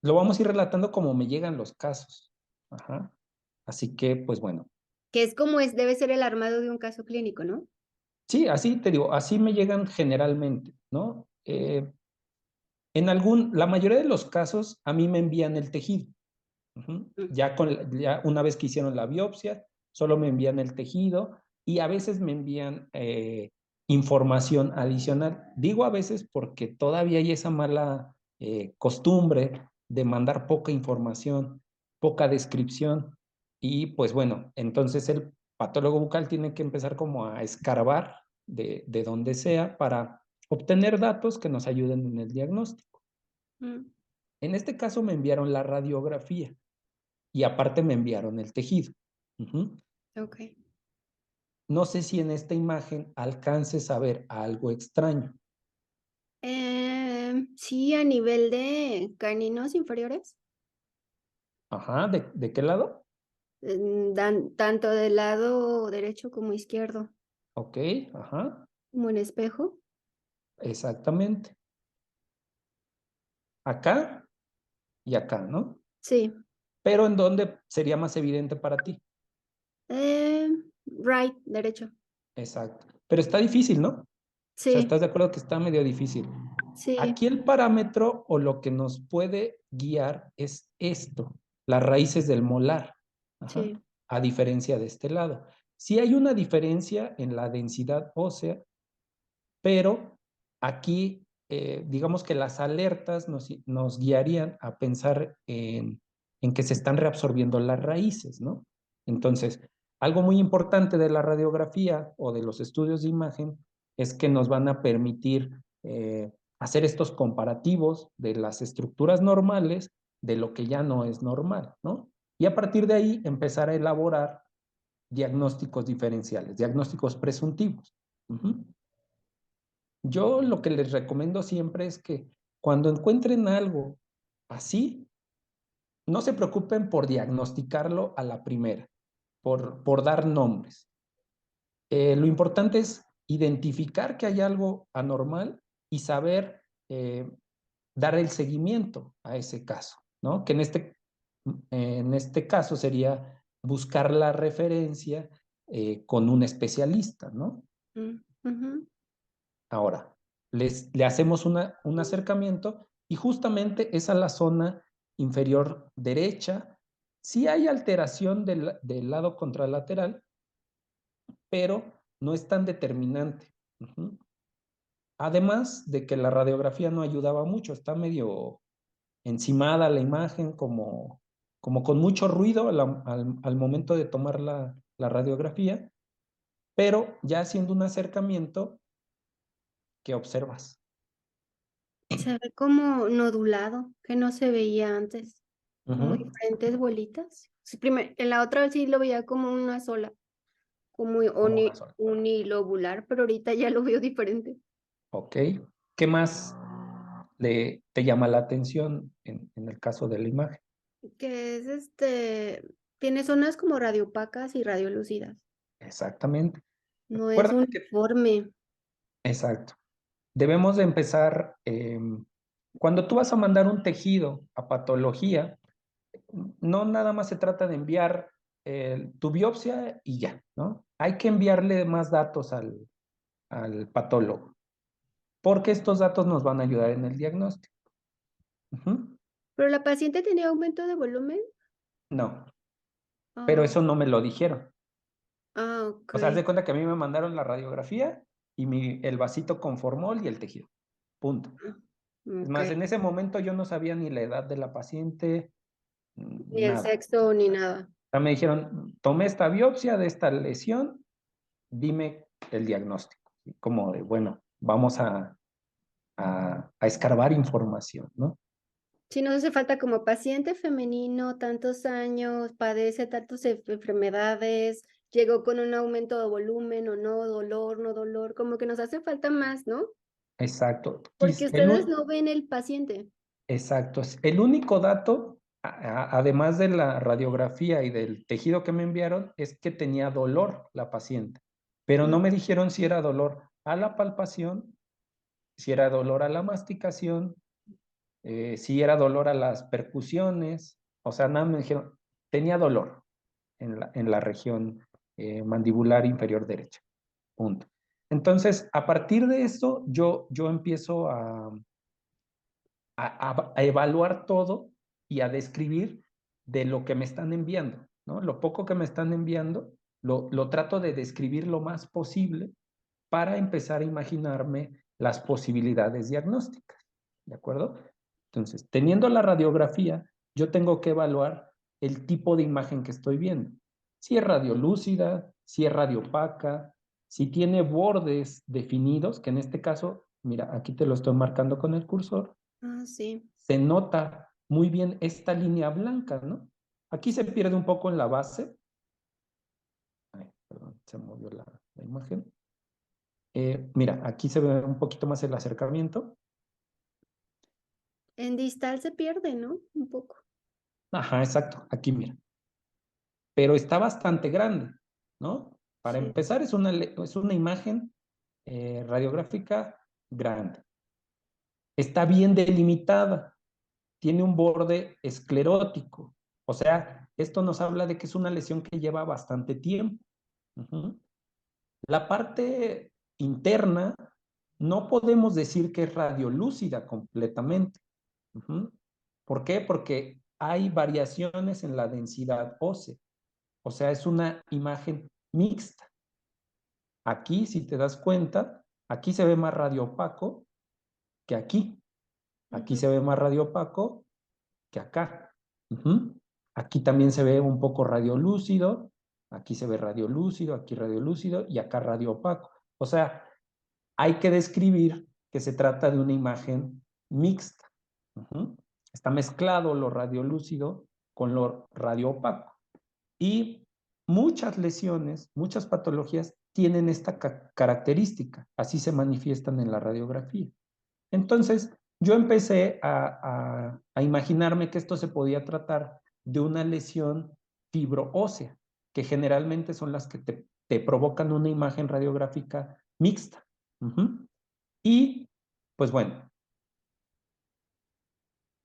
lo vamos a ir relatando como me llegan los casos. Ajá. Así que, pues bueno, Que es como debe ser el armado de un caso clínico, ¿no? sí, así te digo, así me llegan generalmente, ¿no? La mayoría de los casos a mí me envían el tejido. Ujú. Mm, Ya una vez que hicieron la biopsia, solo me envían el tejido y a veces me envían información adicional. Digo a veces porque todavía hay esa mala costumbre de mandar poca información, poca descripción. Y pues bueno, entonces el patólogo bucal tiene que empezar como a escarbar de donde sea para obtener datos que nos ayuden en el diagnóstico. mm, En este caso me enviaron la radiografía y aparte me enviaron el tejido. Ujú. okey. No sé si en esta imagen alcances a ver algo extraño. Sí, a nivel de caninos inferiores, Ajá, ¿de qué lado? dan tanto del lado derecho como izquierdo, Ok, ajá, como en espejo. exactamente. Acá y acá, ¿no? Sí, Pero ¿en dónde sería más evidente para ti? right, derecho. Exacto. Pero está difícil, ¿no? O sea, Sí, ¿estás de acuerdo que está medio difícil? sí, Aquí el parámetro o lo que nos puede guiar es esto, las raíces del molar, ajá, sí. a diferencia de este lado. Sí hay una diferencia en la densidad ósea, pero aquí digamos que las alertas nos guiarían a pensar en que se están reabsorbiendo las raíces, ¿no? Entonces, algo muy importante de la radiografía o de los estudios de imagen es que nos van a permitir hacer estos comparativos de las estructuras normales de lo que ya no es normal, ¿no? Y a partir de ahí empezar a elaborar diagnósticos diferenciales, diagnósticos presuntivos. Uh-huh. Yo lo que les recomiendo siempre es que cuando encuentren algo así, no se preocupen por diagnosticarlo a la primera, por dar nombres. Lo importante es identificar que hay algo anormal y saber dar el seguimiento a ese caso, ¿no? Que en este caso sería buscar la referencia con un especialista, ¿no? Ujú. Ahora, le hacemos un acercamiento y justamente es a la zona inferior derecha. Sí hay alteración del lado contralateral, pero no es tan determinante. Ujú. Además de que la radiografía no ayudaba mucho, está medio encimada la imagen, como con mucho ruido al momento de tomar la radiografía, pero ya haciendo un acercamiento, ¿qué observas? Se ve como nodulado, que no se veía antes, como Ujú. diferentes bolitas. Sí, en la otra vez sí lo veía como una sola, como Como una sola. unilobular, pero ahorita ya lo veo diferente. Ok. ¿Qué más te llama la atención en el caso de la imagen? Que es, tiene zonas como radiopacas y radiolúcidas. Exactamente. No es Acuérdate que, uniforme. exacto. Debemos de empezar, cuando tú vas a mandar un tejido a patología, no nada más se trata de enviar tu biopsia y ya, ¿no? Hay que enviarle más datos al patólogo, porque estos datos nos van a ayudar en el diagnóstico. Ujú. ¿Pero la paciente tenía aumento de volumen? No, pero Ah, eso no me lo dijeron. O sea, haz de okey. cuenta que a mí me mandaron la radiografía y el vasito con formol y el tejido. Punto. Ah, Es más, okey. en ese momento yo no sabía ni la edad de la paciente, Ni el nada. sexo ni nada. O sea, me dijeron, tomé esta biopsia de esta lesión, dime el diagnóstico. Y como de, bueno, vamos a escarbar información, ¿no? Sí, nos hace falta como paciente femenino, tantos años, padece tantas enfermedades, llegó con un aumento de volumen o no, dolor, no dolor, como que nos hace falta más, ¿no? Exacto. Porque ustedes no ven el paciente. Exacto. El único dato, además de la radiografía y del tejido que me enviaron, es que tenía dolor la paciente, pero no Mm, me dijeron si era dolor a la palpación, si era dolor a la masticación, si era dolor a las percusiones, o sea, nada me dijeron, tenía dolor en la región mandibular inferior derecha, punto. Entonces, a partir de esto, yo empiezo a evaluar todo y a describir de lo que me están enviando, ¿no? Lo poco que me están enviando, lo trato de describir lo más posible para empezar a imaginarme las posibilidades diagnósticas, ¿de acuerdo? Entonces, teniendo la radiografía, yo tengo que evaluar el tipo de imagen que estoy viendo. Si es radiolúcida, si es radiopaca, si tiene bordes definidos, que en este caso, mira, aquí te lo estoy marcando con el cursor, Ah, sí. se nota muy bien esta línea blanca, ¿no? Aquí se pierde un poco en la base. Ay, perdón, se movió la imagen. Mira, aquí se ve un poquito más el acercamiento. En distal se pierde, ¿no? Un poco. Ajá, exacto, aquí mira. Pero está bastante grande, ¿no? Para Sí. empezar, es una imagen radiográfica grande. Está bien delimitada, tiene un borde esclerótico. O sea, esto nos habla de que es una lesión que lleva bastante tiempo. Uh-huh. La parte interna no podemos decir que es radiolúcida completamente. Uh-huh. ¿Por qué? Porque hay variaciones en la densidad ósea. O sea, es una imagen mixta. Aquí, si te das cuenta, aquí se ve más radiopaco que aquí. Aquí Ujú. se ve más radiopaco que acá. Uh-huh. Aquí también se ve un poco radiolúcido. Aquí se ve radiolúcido, aquí radiolúcido y acá radiopaco. O sea, hay que describir que se trata de una imagen mixta. Uh-huh. Está mezclado lo radiolúcido con lo radioopaco. Y muchas lesiones, muchas patologías tienen esta característica, así se manifiestan en la radiografía. Entonces, yo empecé a imaginarme que esto se podía tratar de una lesión fibroósea, que generalmente son las que te provocan una imagen radiográfica mixta. Uh-huh. Y, pues bueno,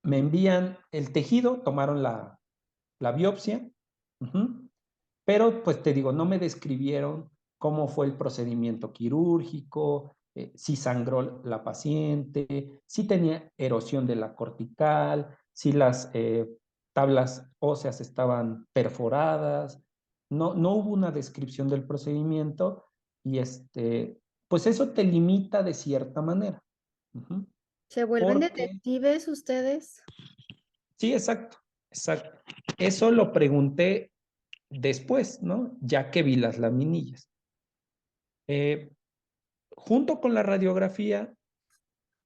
me envían el tejido, tomaron la biopsia, uh-huh. Pero pues te digo, no me describieron cómo fue el procedimiento quirúrgico, si sangró la paciente, si tenía erosión de la cortical, si las tablas óseas estaban perforadas. No hubo una descripción del procedimiento y pues eso te limita de cierta manera. Uh-huh. ¿Se vuelven Porque, detectives ustedes? sí, exacto, exacto. Eso lo pregunté después, ¿no? Ya que vi las laminillas. Eh, Junto con la radiografía,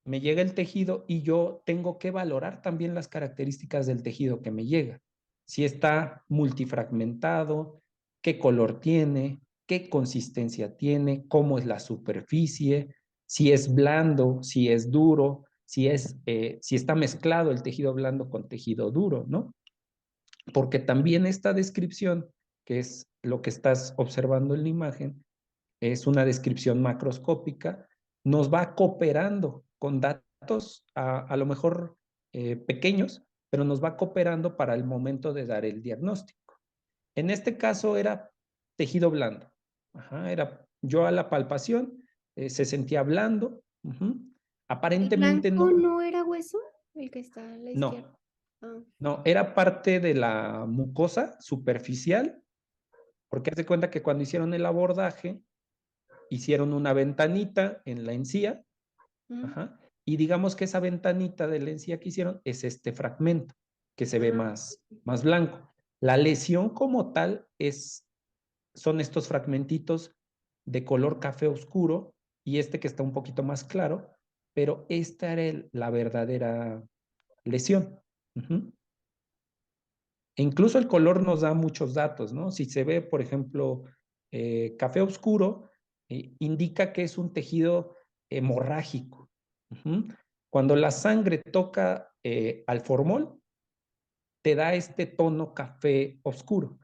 me llega el tejido y yo tengo que valorar también las características del tejido que me llega. Si está multifragmentado, qué color tiene, qué consistencia tiene, cómo es la superficie, si es blando, si es duro, si está mezclado el tejido blando con tejido duro, ¿no? Porque también esta descripción, que es lo que estás observando en la imagen, es una descripción macroscópica, nos va cooperando con datos a lo mejor pequeños, pero nos va cooperando para el momento de dar el diagnóstico. En este caso era tejido blando. Ajá, yo a la palpación se sentía blando. Uh-huh. ¿El Aparentemente blanco no, no era hueso? El que está a la izquierda. no, Ah, no, era parte de la mucosa superficial, porque haz de cuenta que cuando hicieron el abordaje, hicieron una ventanita en la encía, mm, ajá, y digamos que esa ventanita de la encía que hicieron es este fragmento que se ve ah, más blanco. La lesión como tal son estos fragmentitos de color café oscuro y este que está un poquito más claro, pero esta era la verdadera lesión. Uh-huh. E incluso el color nos da muchos datos, ¿no? Si se ve, por ejemplo, café oscuro, indica que es un tejido hemorrágico. Uh-huh. Cuando la sangre toca al formol, te da este tono café oscuro.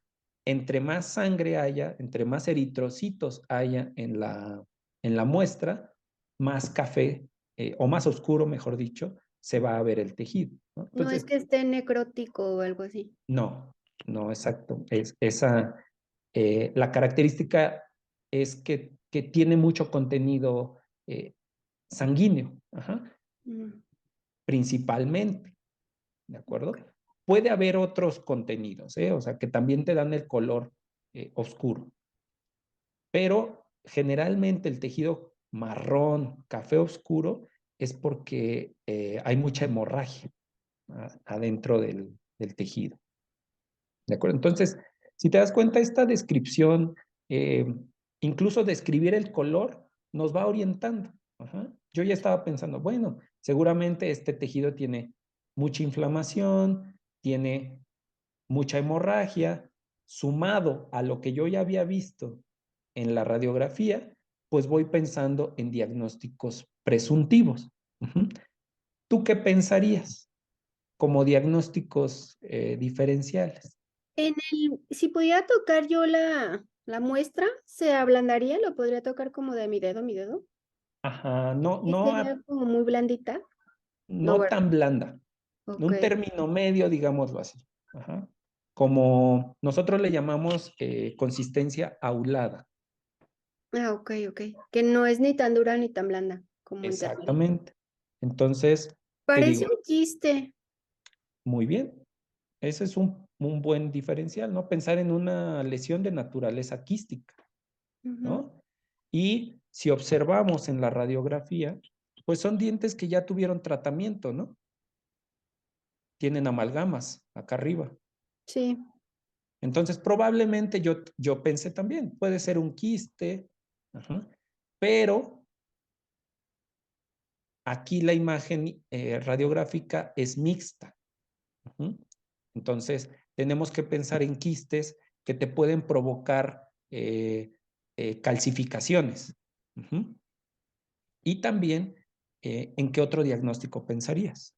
Entre más sangre haya, entre más eritrocitos haya en la muestra, más café, o más oscuro, mejor dicho, se va a ver el tejido, ¿no? No es Entonces, que esté necrótico o algo así. no, no, exacto. La característica es que tiene mucho contenido sanguíneo, ajá, Mm, principalmente, ¿de acuerdo? Puede haber otros contenidos, o sea, que también te dan el color oscuro, pero generalmente el tejido marrón, café oscuro, es porque hay mucha hemorragia adentro del tejido. ¿De acuerdo? Entonces, si te das cuenta, esta descripción, eh, incluso describir el color, nos va orientando. Ajá. Yo ya estaba pensando, bueno, seguramente este tejido tiene mucha inflamación, tiene mucha hemorragia, sumado a lo que yo ya había visto en la radiografía, pues voy pensando en diagnósticos presuntivos. Ujú. ¿Tú qué pensarías como diagnósticos diferenciales? Si pudiera tocar yo la muestra, ¿se ablandaría? ¿Lo podría tocar como de mi dedo, mi dedo? Ajá, no, ¿Y no, sería como muy blandita? No, no ¿verdad? tan blanda, Ok. un término medio, digámoslo así. Ajá. Como nosotros le llamamos consistencia aulada. Ah, ok, ok. Que no es ni tan dura ni tan blanda, como intermedio. Exactamente. Entonces, te Parece digo, un quiste. muy bien, ese es un buen diferencial, ¿no? Pensar en una lesión de naturaleza quística, Ujú. ¿no? Y si observamos en la radiografía, pues son dientes que ya tuvieron tratamiento, ¿no? Tienen amalgamas acá arriba. Sí. Entonces, probablemente yo pensé también, puede ser un quiste, ajá, pero aquí la imagen radiográfica es mixta. Ujú. Entonces, tenemos que pensar en quistes que te pueden provocar calcificaciones. Ujú. Y también, ¿en qué otro diagnóstico pensarías?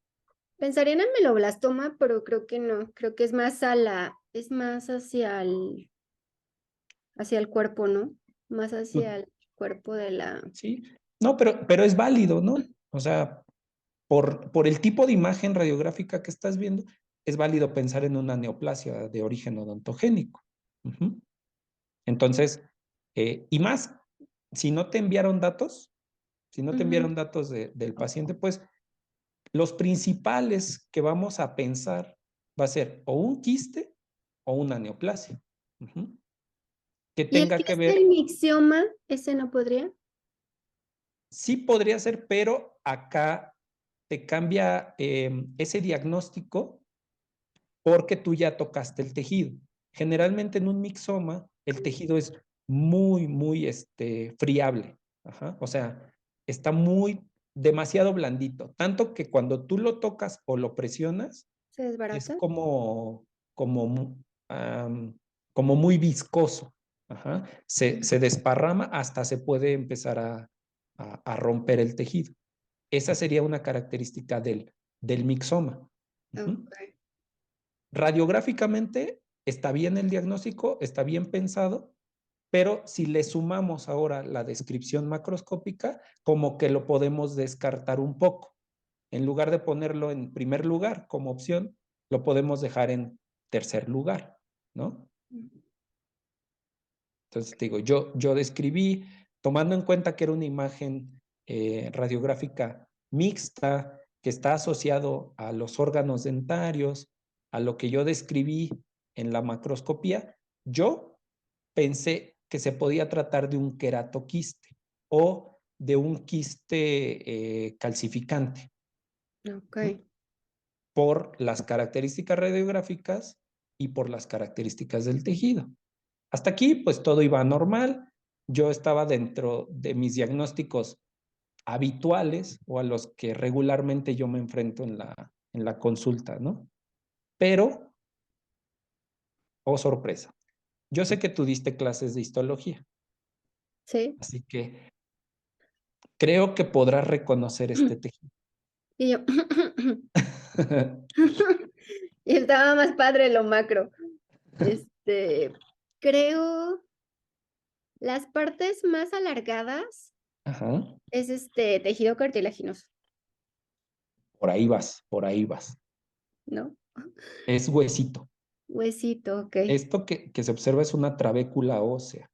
Pensaría en el meloblastoma, pero creo que no. Creo que es más es más hacia el cuerpo, ¿no? Más hacia Tú- el cuerpo de la. Sí, no, pero es válido, ¿no? O sea, por el tipo de imagen radiográfica que estás viendo, es válido pensar en una neoplasia de origen odontogénico. Ujú. Entonces, y más, si no te enviaron datos, si no te Ujú. enviaron datos del paciente, pues los principales que vamos a pensar va a ser o un quiste o una neoplasia. Ujú. Que ¿Y el tenga que que es el ver, mixioma? ¿Ese no podría? sí podría ser, pero acá te cambia ese diagnóstico porque tú ya tocaste el tejido. Generalmente en un mixoma el tejido es muy friable. Ajá. O sea, está demasiado blandito. Tanto que cuando tú lo tocas o lo presionas, ¿Se es desbarata? como, um, como muy viscoso. Ajá. Se desparrama hasta se puede empezar a romper el tejido. Esa sería una característica del mixoma. Uh-huh. Ok. Radiográficamente está bien el diagnóstico, está bien pensado, pero si le sumamos ahora la descripción macroscópica, como que lo podemos descartar un poco. En lugar de ponerlo en primer lugar como opción, lo podemos dejar en tercer lugar, ¿no? Entonces, te digo, yo describí, tomando en cuenta que era una imagen radiográfica mixta, que está asociado a los órganos dentarios, a lo que yo describí en la macroscopía, yo pensé que se podía tratar de un queratoquiste o de un quiste calcificante, Ok. ¿no? Por las características radiográficas y por las características del tejido. Hasta aquí, pues todo iba normal. Yo estaba dentro de mis diagnósticos habituales o a los que regularmente yo me enfrento en la consulta, ¿no? Pero, oh sorpresa, yo sé que tú diste clases de histología, Sí. así que creo que podrás reconocer este tejido. Y yo. Y estaba más padre lo macro. Creo las partes más alargadas Ajá. es tejido cartilaginoso. Por ahí vas, por ahí vas. ¿no? Es huesito. Huesito, ok. Esto que se observa es una trabécula ósea.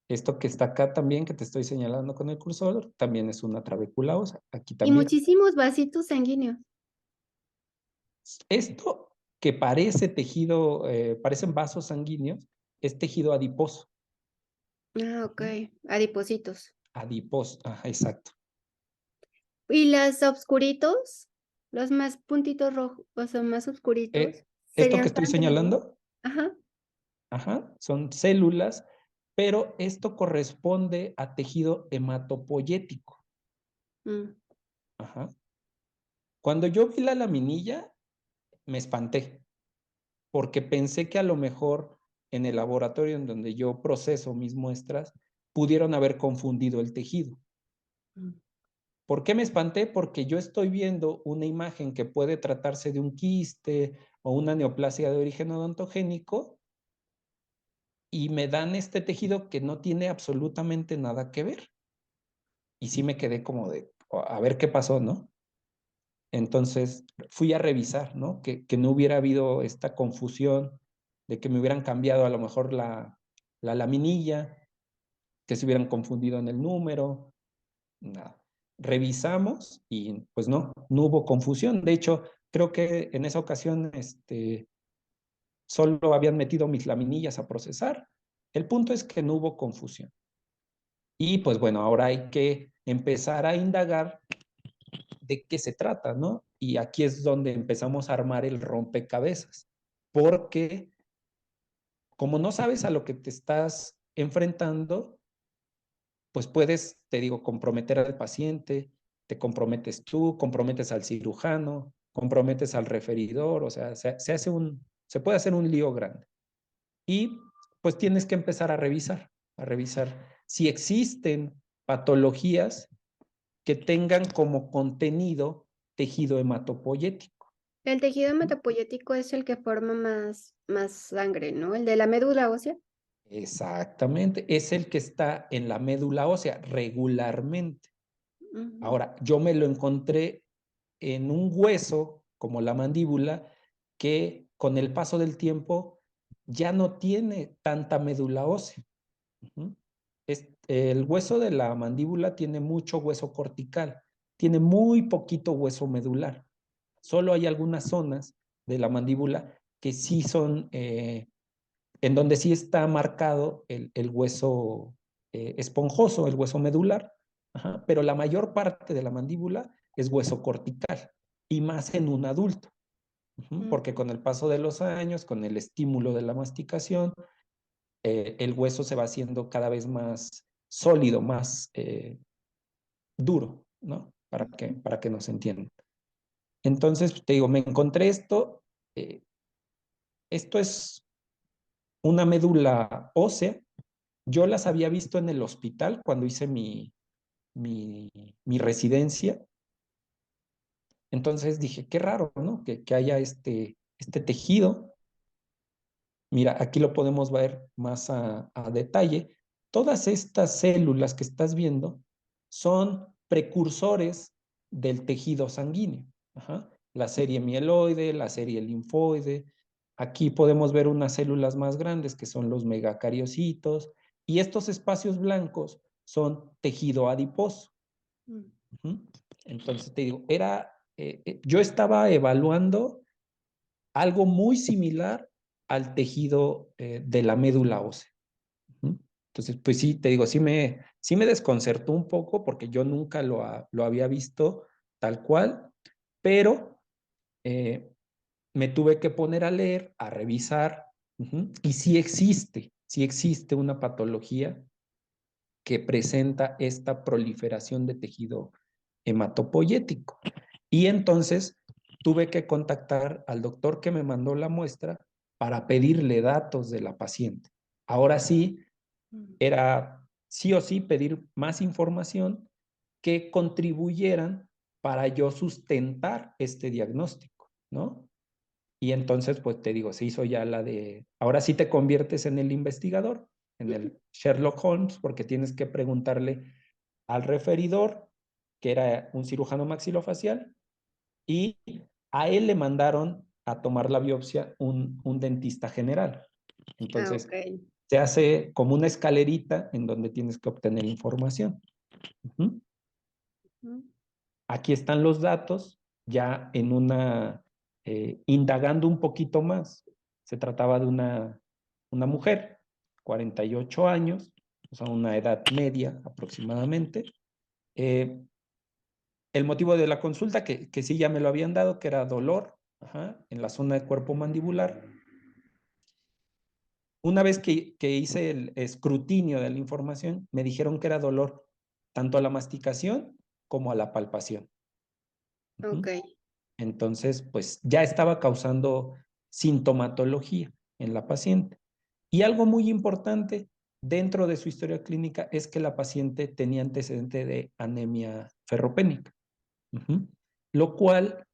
Esto que está acá también, que te estoy señalando con el cursor, también es una trabécula ósea. Aquí Y también. muchísimos vasitos sanguíneos. Esto que parece tejido, parecen vasos sanguíneos, es tejido adiposo. Ah, ok. Adipocitos. Adiposo, ajá, exacto. ¿Y las obscuritos? Los más puntitos rojos, o sea, más oscuritos, Esto que serían estoy sangre. señalando, Ajá. ajá, son células, pero esto corresponde a tejido hematopoyético. Mm. Ajá. Cuando yo vi la laminilla, me espanté, porque pensé que a lo mejor en el laboratorio en donde yo proceso mis muestras, pudieron haber confundido el tejido. Mm. ¿Por qué me espanté? Porque yo estoy viendo una imagen que puede tratarse de un quiste o una neoplasia de origen odontogénico y me dan este tejido que no tiene absolutamente nada que ver. Y sí me quedé como de, a ver qué pasó, ¿no? Entonces fui a revisar, ¿no? Que no hubiera habido esta confusión de que me hubieran cambiado a lo mejor la laminilla, que se hubieran confundido en el número, nada. Revisamos y pues no hubo confusión. De hecho, creo que en esa ocasión solo habían metido mis laminillas a procesar. El punto es que no hubo confusión. Y pues bueno, ahora hay que empezar a indagar de qué se trata, ¿no? Y aquí es donde empezamos a armar el rompecabezas, porque como no sabes a lo que te estás enfrentando, pues puedes, te digo, comprometer al paciente, te comprometes tú, comprometes al cirujano, comprometes al referidor, o sea, se puede hacer un lío grande. Y pues tienes que empezar a revisar si existen patologías que tengan como contenido tejido hematopoyético. El tejido hematopoyético es el que forma más sangre, ¿no? El de la médula ósea. Exactamente, es el que está en la médula ósea regularmente. Ujú. Ahora, yo me lo encontré en un hueso como la mandíbula que con el paso del tiempo ya no tiene tanta médula ósea. Uh-huh. El hueso de la mandíbula tiene mucho hueso cortical, tiene muy poquito hueso medular. Solo hay algunas zonas de la mandíbula que sí son, en donde sí está marcado el hueso esponjoso, el hueso medular, ajá, pero la mayor parte de la mandíbula es hueso cortical y más en un adulto, porque con el paso de los años, con el estímulo de la masticación, el hueso se va haciendo cada vez más sólido, más duro, ¿no? Para que nos entiendan. Entonces, te digo, me encontré esto. Esto es una médula ósea. Yo las había visto en el hospital cuando hice mi, mi residencia. Entonces dije, qué raro, ¿no? Que haya este tejido. Mira, aquí lo podemos ver más a detalle. Todas estas células que estás viendo son precursores del tejido sanguíneo. Ajá. La serie mieloide, la serie linfoide. Aquí podemos ver unas células más grandes que son los megacariocitos. Y estos espacios blancos son tejido adiposo. Ujú. Entonces te digo, yo estaba evaluando algo muy similar al tejido de la médula ósea. ¿Mm? Entonces, pues sí, te digo, sí me desconcertó un poco porque yo nunca lo había visto tal cual, pero eh, me tuve que poner a leer, a revisar, y sí existe una patología que presenta esta proliferación de tejido hematopoyético. Y entonces tuve que contactar al doctor que me mandó la muestra para pedirle datos de la paciente. Ahora sí, era sí o sí pedir más información que contribuyeran para yo sustentar este diagnóstico, ¿no? Y entonces, pues te digo, se hizo ya la de, ahora sí te conviertes en el investigador, en el Sherlock Holmes, porque tienes que preguntarle al referidor, que era un cirujano maxilofacial, y a él le mandaron a tomar la biopsia un dentista general. Ah, Entonces, ok. se hace como una escalerita en donde tienes que obtener información. Ujú. Mm, Aquí están los datos, ya en una, indagando un poquito más. Se trataba de una mujer, 48 años, o sea, una edad media aproximadamente. Eh, el motivo de la consulta, que sí ya me lo habían dado, que era dolor, ajá, en la zona de cuerpo mandibular. Una vez que hice el escrutinio de la información, me dijeron que era dolor tanto a la masticación como a la palpación. ok. Ujú. Entonces, pues ya estaba causando sintomatología en la paciente. Y algo muy importante dentro de su historia clínica es que la paciente tenía antecedente de anemia ferropénica, uh-huh, lo cual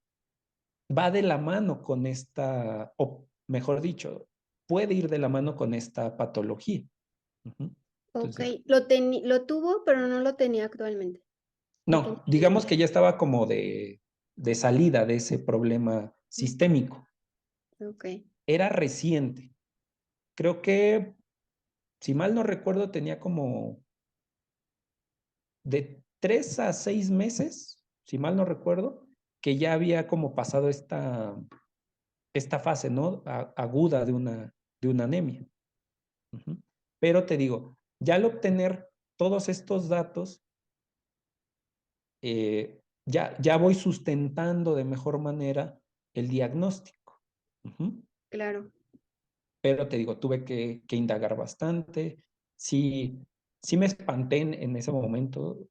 va de la mano con esta, o mejor dicho, puede ir de la mano con esta patología. Uh-huh. Ok, Entonces, lo tuvo, pero no lo tenía actualmente. Lo tenía no, digamos que ya estaba como de salida de ese problema antes. sistémico. Ok, Era reciente. Creo que, si mal no recuerdo, tenía como de 3 a 6 meses, si mal no recuerdo, que ya había como pasado esta fase, ¿no? Aguda de una anemia. Uh-huh. Pero te digo, ya al obtener todos estos datos, ya voy sustentando de mejor manera el diagnóstico. Uh-huh. claro. Pero te digo, tuve que indagar bastante. Sí, sí me espanté en ese momento.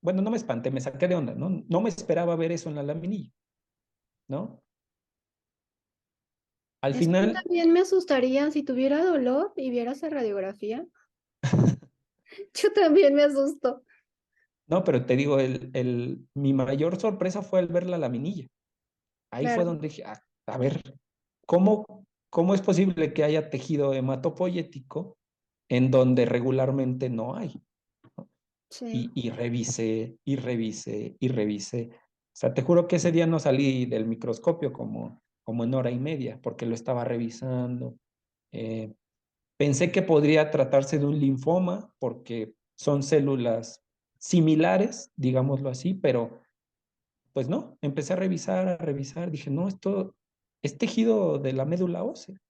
Bueno, no me espanté, me saqué de onda, ¿no? No me esperaba ver eso en la laminilla, ¿no? Al Es que final, también me asustaría si tuviera dolor y viera esa radiografía. Yo también me asusto. no, pero te digo, mi mayor sorpresa fue al ver la laminilla. Ahí fue Claro, donde dije, a ver, ¿cómo es posible que haya tejido hematopoyético en donde regularmente no hay? sí. Y revisé, y revisé, y revisé. O sea, te juro que ese día no salí del microscopio como en hora y media, porque lo estaba revisando. Eh, Pensé que podría tratarse de un linfoma, porque son células similares, digámoslo así, pero pues no, empecé a revisar, dije, no, esto es tejido de la médula ósea.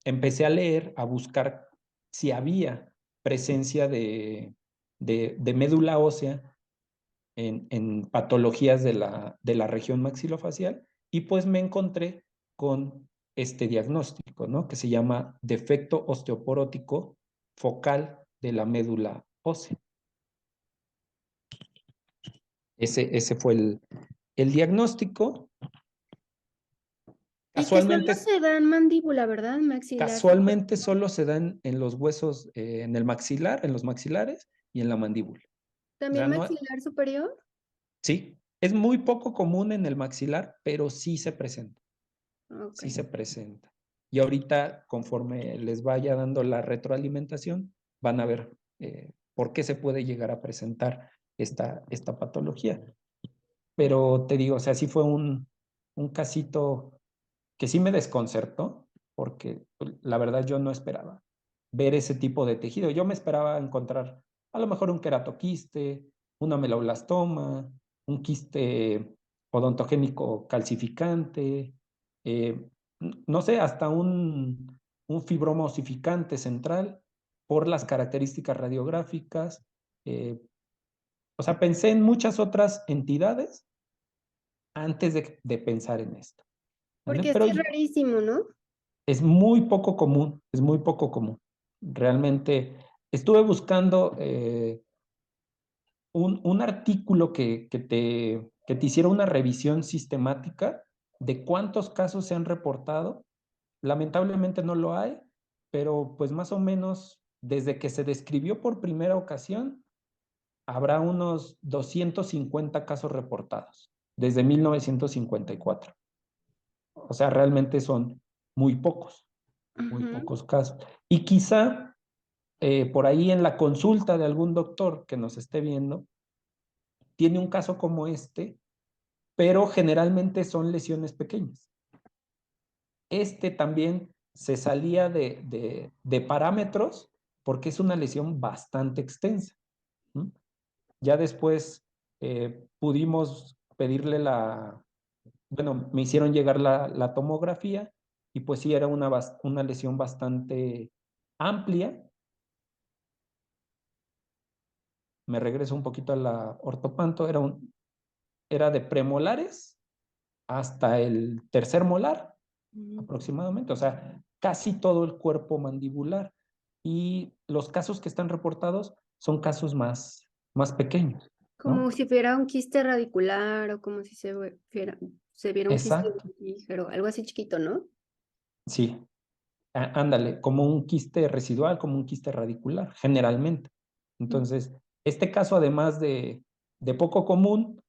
Empecé a leer, a buscar si había presencia de médula ósea en patologías de la región maxilofacial, y pues me encontré con este diagnóstico, ¿no? Que se llama defecto osteoporótico focal de la médula ósea. Ese fue el diagnóstico. Y que solo Casualmente, se da en mandíbula, ¿verdad? Maxilar casualmente superior. solo se dan en los huesos, en el maxilar, en los maxilares y en la mandíbula. O sea, ¿También no, maxilar superior? sí, es muy poco común en el maxilar, pero sí se presenta. Ok. Sí se presenta. Y ahorita, conforme les vaya dando la retroalimentación, van a ver por qué se puede llegar a presentar esta patología. Pero te digo, o sea, sí fue un casito que sí me desconcertó, porque pues, la verdad yo no esperaba ver ese tipo de tejido. Yo me esperaba encontrar a lo mejor un queratoquiste, una meloblastoma, un quiste odontogénico calcificante, eh, no sé, hasta un fibroma osificante central por las características radiográficas. O sea, pensé en muchas otras entidades antes de pensar en esto, ¿vale? Porque Pero sí es rarísimo, ¿no? es muy poco común, es muy poco común. Realmente estuve buscando un artículo que te hiciera una revisión sistemática de cuántos casos se han reportado. Lamentablemente no lo hay, pero pues más o menos desde que se describió por primera ocasión, habrá unos 250 casos reportados desde 1954. O sea, realmente son muy muy Ujú. pocos casos. Y quizá por ahí en la consulta de algún doctor que nos esté viendo, tiene un caso como este pero generalmente son lesiones pequeñas. Este también se salía de parámetros porque es una lesión bastante extensa. ¿Mm? Ya después pudimos pedirle bueno, me hicieron llegar la tomografía y pues sí, era una lesión bastante amplia. Me regreso un poquito a la ortopanto, era de premolares hasta el tercer molar aproximadamente, o sea, casi todo el cuerpo mandibular. Y los casos que están reportados son casos más pequeños, Como ¿no? si fuera un quiste radicular o como si se viera un quiste Exacto, ligero, algo así chiquito, ¿no? sí. Ándale, como un quiste residual, como un quiste radicular, generalmente. Mm. Entonces, este caso, además de poco común,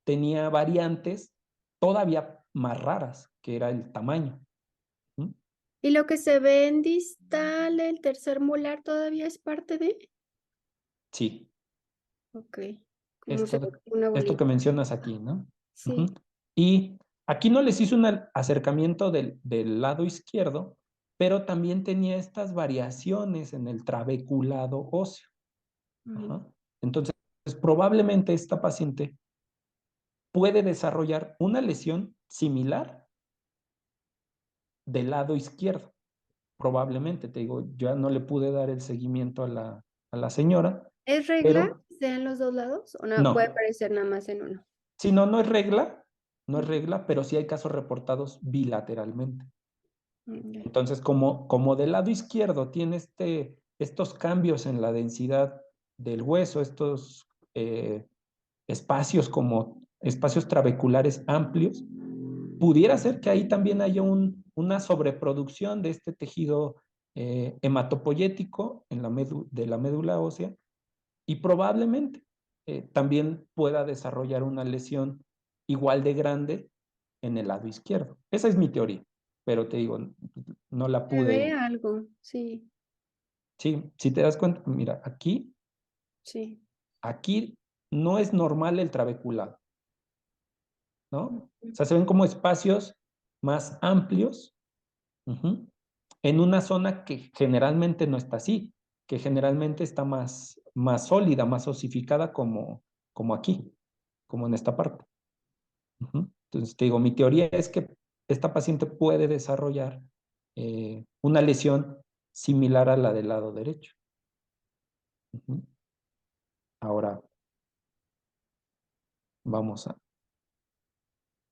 tenía variantes todavía más raras, que era el tamaño. ¿Mm? ¿Y lo que se ve en distal, el tercer molar, todavía es parte de? Sí, Ok, como se ve esto, como una esto que bolita. mencionas aquí, ¿no? Ujú. Sí. Y aquí no les hice un acercamiento del lado izquierdo, pero también tenía estas variaciones en el trabeculado óseo. Mm. Ajá. Entonces, probablemente esta paciente puede desarrollar una lesión similar del lado izquierdo. Probablemente, te digo, ya no le pude dar el seguimiento a la señora, ¿Es regla pero que sea en los 2 lados o no puede no. aparecer nada más en uno? Si no, no es Ujú. regla, pero sí hay casos reportados bilateralmente. Ya. Entonces, como del lado izquierdo tiene estos cambios en la densidad del hueso, estos espacios como espacios trabeculares amplios, pudiera ser que ahí también haya una sobreproducción de este tejido hematopoyético de la médula ósea y probablemente también pueda desarrollar una lesión igual de grande en el lado izquierdo. Esa es mi teoría, pero te digo, no la Se ve pude. algo, sí, Sí, si te das cuenta, mira, sí. aquí no es normal el trabeculado, ¿no? O Ujú. sea, se ven como espacios más amplios. Ujú. En una zona que generalmente no está así, que generalmente está más sólida, más osificada como aquí, como en esta parte. Ujú. Entonces, te digo, mi teoría es que esta paciente puede desarrollar una lesión similar a la del lado derecho. Ujú. Ahora, vamos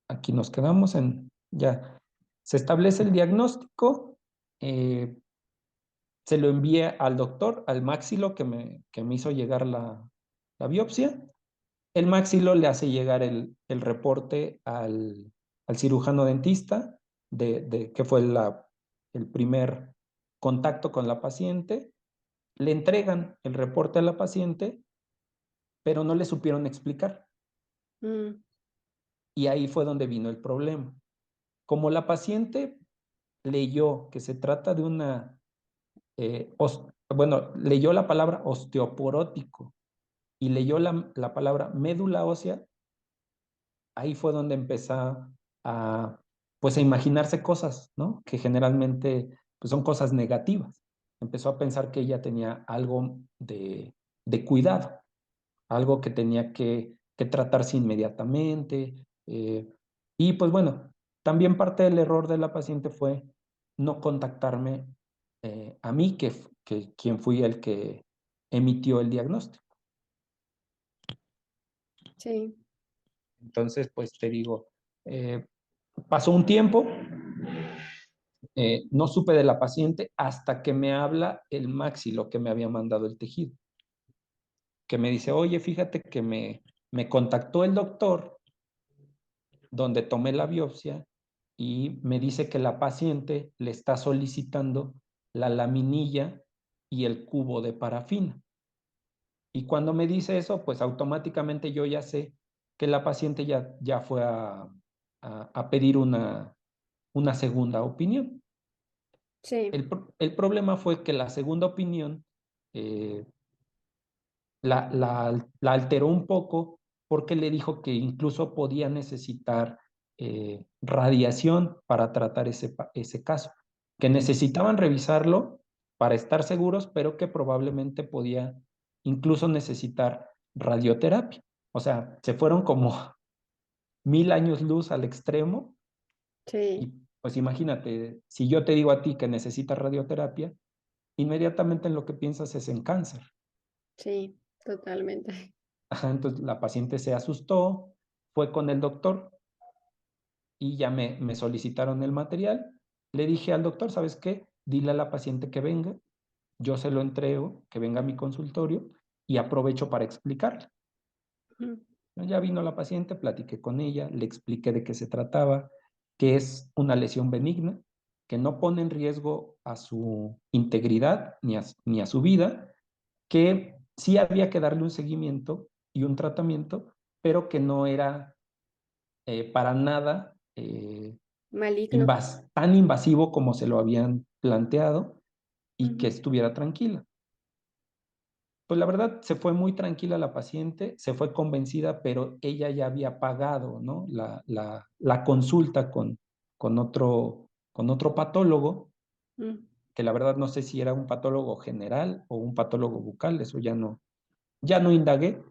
aquí nos quedamos ya, se establece el diagnóstico, eh, se lo envía al doctor, al maxilo que me hizo llegar la biopsia. El maxilo le hace llegar el reporte al cirujano dentista que fue el primer contacto con la paciente. Le entregan el reporte a la paciente, pero no le supieron explicar. Mm. Y ahí fue donde vino el problema. Como la paciente leyó que se trata de bueno, leyó la palabra osteoporótico y leyó la palabra médula ósea, ahí fue donde empezó a, pues, a imaginarse cosas, ¿no? Que generalmente pues, son cosas negativas. Empezó a pensar que ella tenía algo de cuidado, algo que tenía que tratarse inmediatamente. Y pues bueno, también parte del error de la paciente fue no contactarme a mí, que quien fui el que emitió el diagnóstico. Sí. Entonces, pues te digo, eh, pasó un tiempo, no supe de la paciente hasta que me habla el maxilo que me había mandado el tejido, que me dice, oye, fíjate que me contactó el doctor donde tomé la biopsia y me dice que la paciente le está solicitando la laminilla y el cubo de parafina. Y cuando me dice eso, pues automáticamente yo ya sé que la paciente ya fue a pedir una segunda opinión. Sí. El problema fue que la segunda opinión eh, la alteró un poco porque le dijo que incluso podía necesitar radiación para tratar ese caso, que necesitaban revisarlo para estar seguros, pero que probablemente podía incluso necesitar radioterapia. O sea, se fueron como 1000 años luz al extremo Sí, y pues imagínate, si yo te digo a ti que necesitas radioterapia, inmediatamente en lo que piensas es en cáncer. sí, totalmente. Ajá, entonces la paciente se asustó, fue con el doctor y ya me solicitaron el material. Le dije al doctor, ¿sabes qué? Dile a la paciente que venga, yo se lo entrego, que venga a mi consultorio y aprovecho para explicarle. Ujú, Ya vino la paciente, platiqué con ella, le expliqué de qué se trataba, que es una lesión benigna, que no pone en riesgo a su integridad ni a su vida, que sí había que darle un seguimiento y un tratamiento, pero que no era para nada maligno. tan invasivo como se lo habían planteado y que Ujú. estuviera tranquila. Pues la verdad se fue muy tranquila la paciente, se fue convencida, pero ella ya había pagado, ¿no? la consulta con otro patólogo, Mm, que la verdad no sé si era un patólogo general o un patólogo bucal, eso ya no indagué,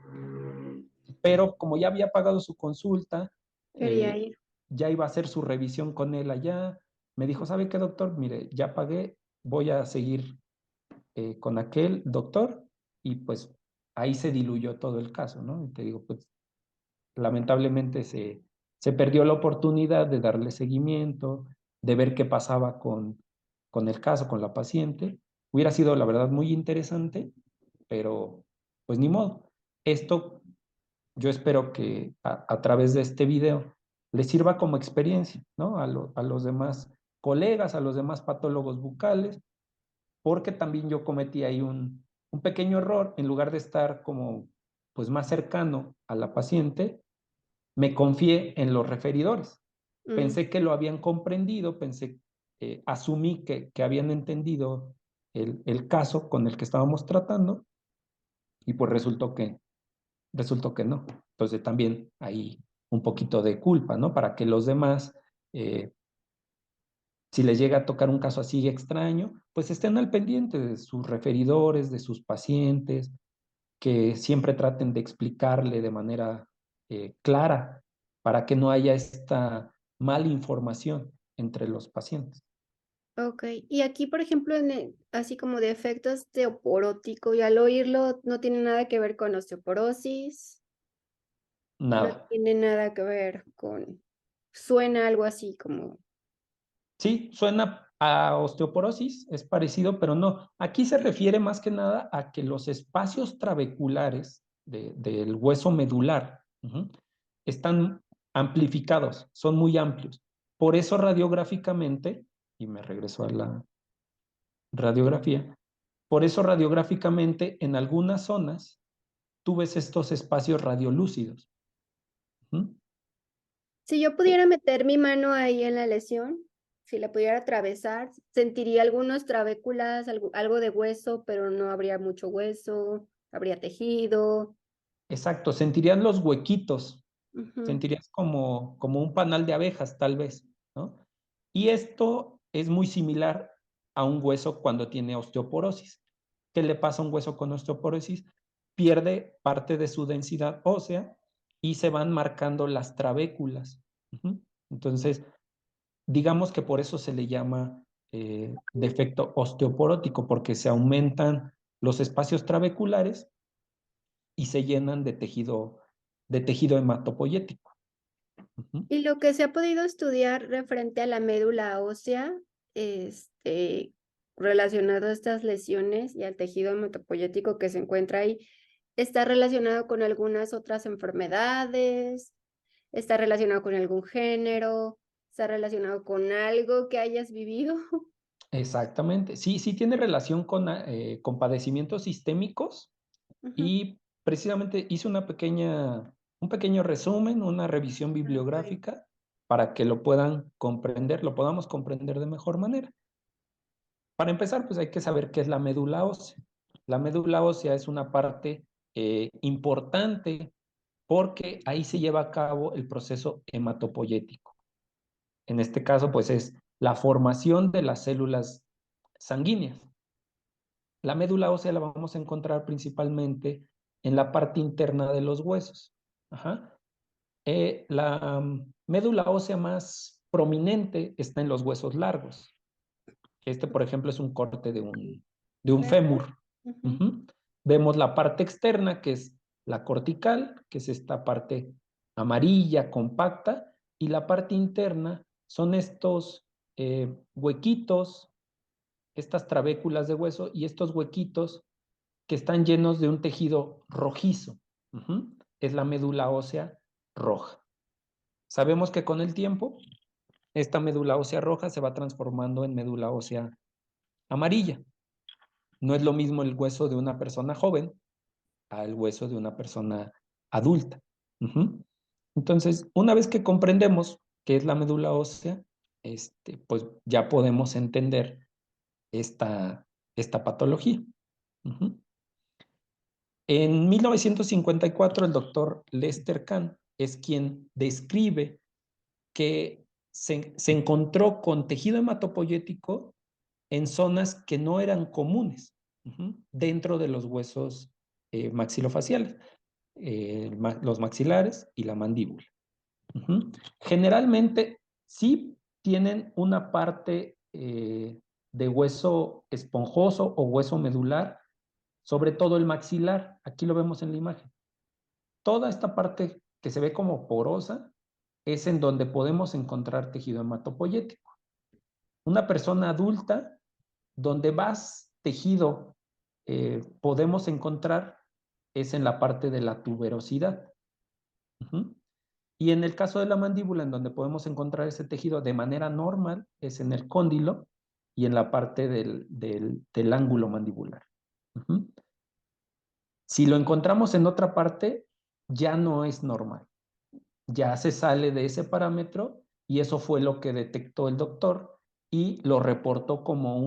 pero como ya había pagado su consulta, quería eh, ir. ya iba a hacer su revisión con él allá, me dijo, ¿sabe qué, doctor? Mire, ya pagué, voy a seguir con aquel doctor y pues ahí se diluyó todo el caso, ¿no? Y te digo, pues lamentablemente se perdió la oportunidad de darle seguimiento, de ver qué pasaba con el caso, con la paciente. Hubiera sido, la verdad, muy interesante, pero pues ni modo. Esto yo espero que a través de este video les sirva como experiencia, ¿no? A los demás colegas, a los demás patólogos bucales, porque también yo cometí ahí un pequeño error, en lugar de estar como pues más cercano a la paciente, me confié en los referidores. Mm, Pensé que lo habían comprendido, asumí que habían entendido el caso con el que estábamos tratando y pues resultó que no. Entonces también hay un poquito de culpa, ¿no? Para que los demás, eh, si les llega a tocar un caso así extraño, pues estén al pendiente de sus referidores, de sus pacientes, que siempre traten de explicarle de manera clara para que no haya esta mala información entre los pacientes. ok. Y aquí, por ejemplo, así como de efecto osteoporótico, y al oírlo no tiene nada que ver con osteoporosis, no Nada. tiene nada que ver con, suena algo así como, Sí, suena a osteoporosis, es parecido, pero no. Aquí se refiere más que nada a que los espacios trabeculares del hueso medular están amplificados, son muy amplios. Por eso radiográficamente, y me regreso a la radiografía, por eso radiográficamente en algunas zonas tú ves estos espacios radiolúcidos. ¿Mm? si yo pudiera meter mi mano ahí en la lesión, si la pudiera atravesar, sentiría algunos trabéculas, algo de hueso, pero no habría mucho hueso, habría tejido. Exacto, sentirías los huequitos, Ujú, sentirías como un panal de abejas, tal vez, ¿no? Y esto es muy similar a un hueso cuando tiene osteoporosis. ¿Qué le pasa a un hueso con osteoporosis? Pierde parte de su densidad ósea y se van marcando las trabéculas. Entonces, digamos que por eso se le llama defecto osteoporótico, porque se aumentan los espacios trabeculares y se llenan de tejido hematopoyético. y lo que se ha podido estudiar referente a la médula ósea, este, relacionado a estas lesiones y al tejido hematopoyético que se encuentra ahí, está relacionado con algunas otras enfermedades, está relacionado con algún género, está relacionado con algo que hayas vivido. Exactamente. Sí, sí tiene relación con padecimientos sistémicos Ujú. y precisamente hice un pequeño resumen, una revisión bibliográfica para que lo podamos comprender de mejor manera. Para empezar, pues hay que saber qué es la médula ósea. La médula ósea es una parte importante porque ahí se lleva a cabo el proceso hematopoyético. En este caso, pues es la formación de las células sanguíneas. La médula ósea la vamos a encontrar principalmente en la parte interna de los huesos. Ajá. La médula ósea más prominente está en los huesos largos. Este, por ejemplo, es un corte de un fémur. Vemos la parte externa, que es la cortical, que es esta parte amarilla, compacta, y la parte interna son estos huequitos, estas trabéculas de hueso y estos huequitos que están llenos de un tejido rojizo. Es la médula ósea roja. Sabemos que con el tiempo, esta médula ósea roja se va transformando en médula ósea amarilla. No es lo mismo el hueso de una persona joven al hueso de una persona adulta. Entonces, una vez que comprendemos qué es la médula ósea, pues ya podemos entender esta patología. En 1954, el doctor Lester Kahn es quien describe que se encontró con tejido hematopoyético en zonas que no eran comunes dentro de los huesos maxilofaciales, los maxilares y la mandíbula. Generalmente sí tienen una parte de hueso esponjoso o hueso medular, sobre todo el maxilar. Aquí lo vemos en la imagen. Toda esta parte que se ve como porosa es en donde podemos encontrar tejido hematopoyético. Una persona adulta, donde más tejido podemos encontrar es en la parte de la tuberosidad. Y en el caso de la mandíbula, en donde podemos encontrar ese tejido de manera normal, es en el cóndilo y en la parte del ángulo mandibular. Si lo encontramos en otra parte, ya no es normal. Ya se sale de ese parámetro y eso fue lo que detectó el doctor y lo reportó como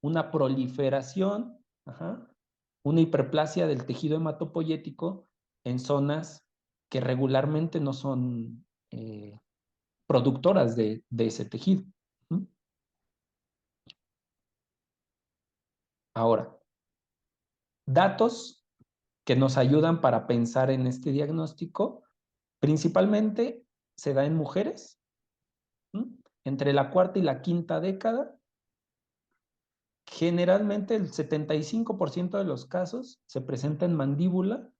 una proliferación, una hiperplasia del tejido hematopoyético en zonas que regularmente no son productoras de ese tejido. Ahora, datos que nos ayudan para pensar en este diagnóstico, principalmente se da en mujeres, entre la cuarta y la quinta década. Generalmente el 75% de los casos se presenta en mandíbula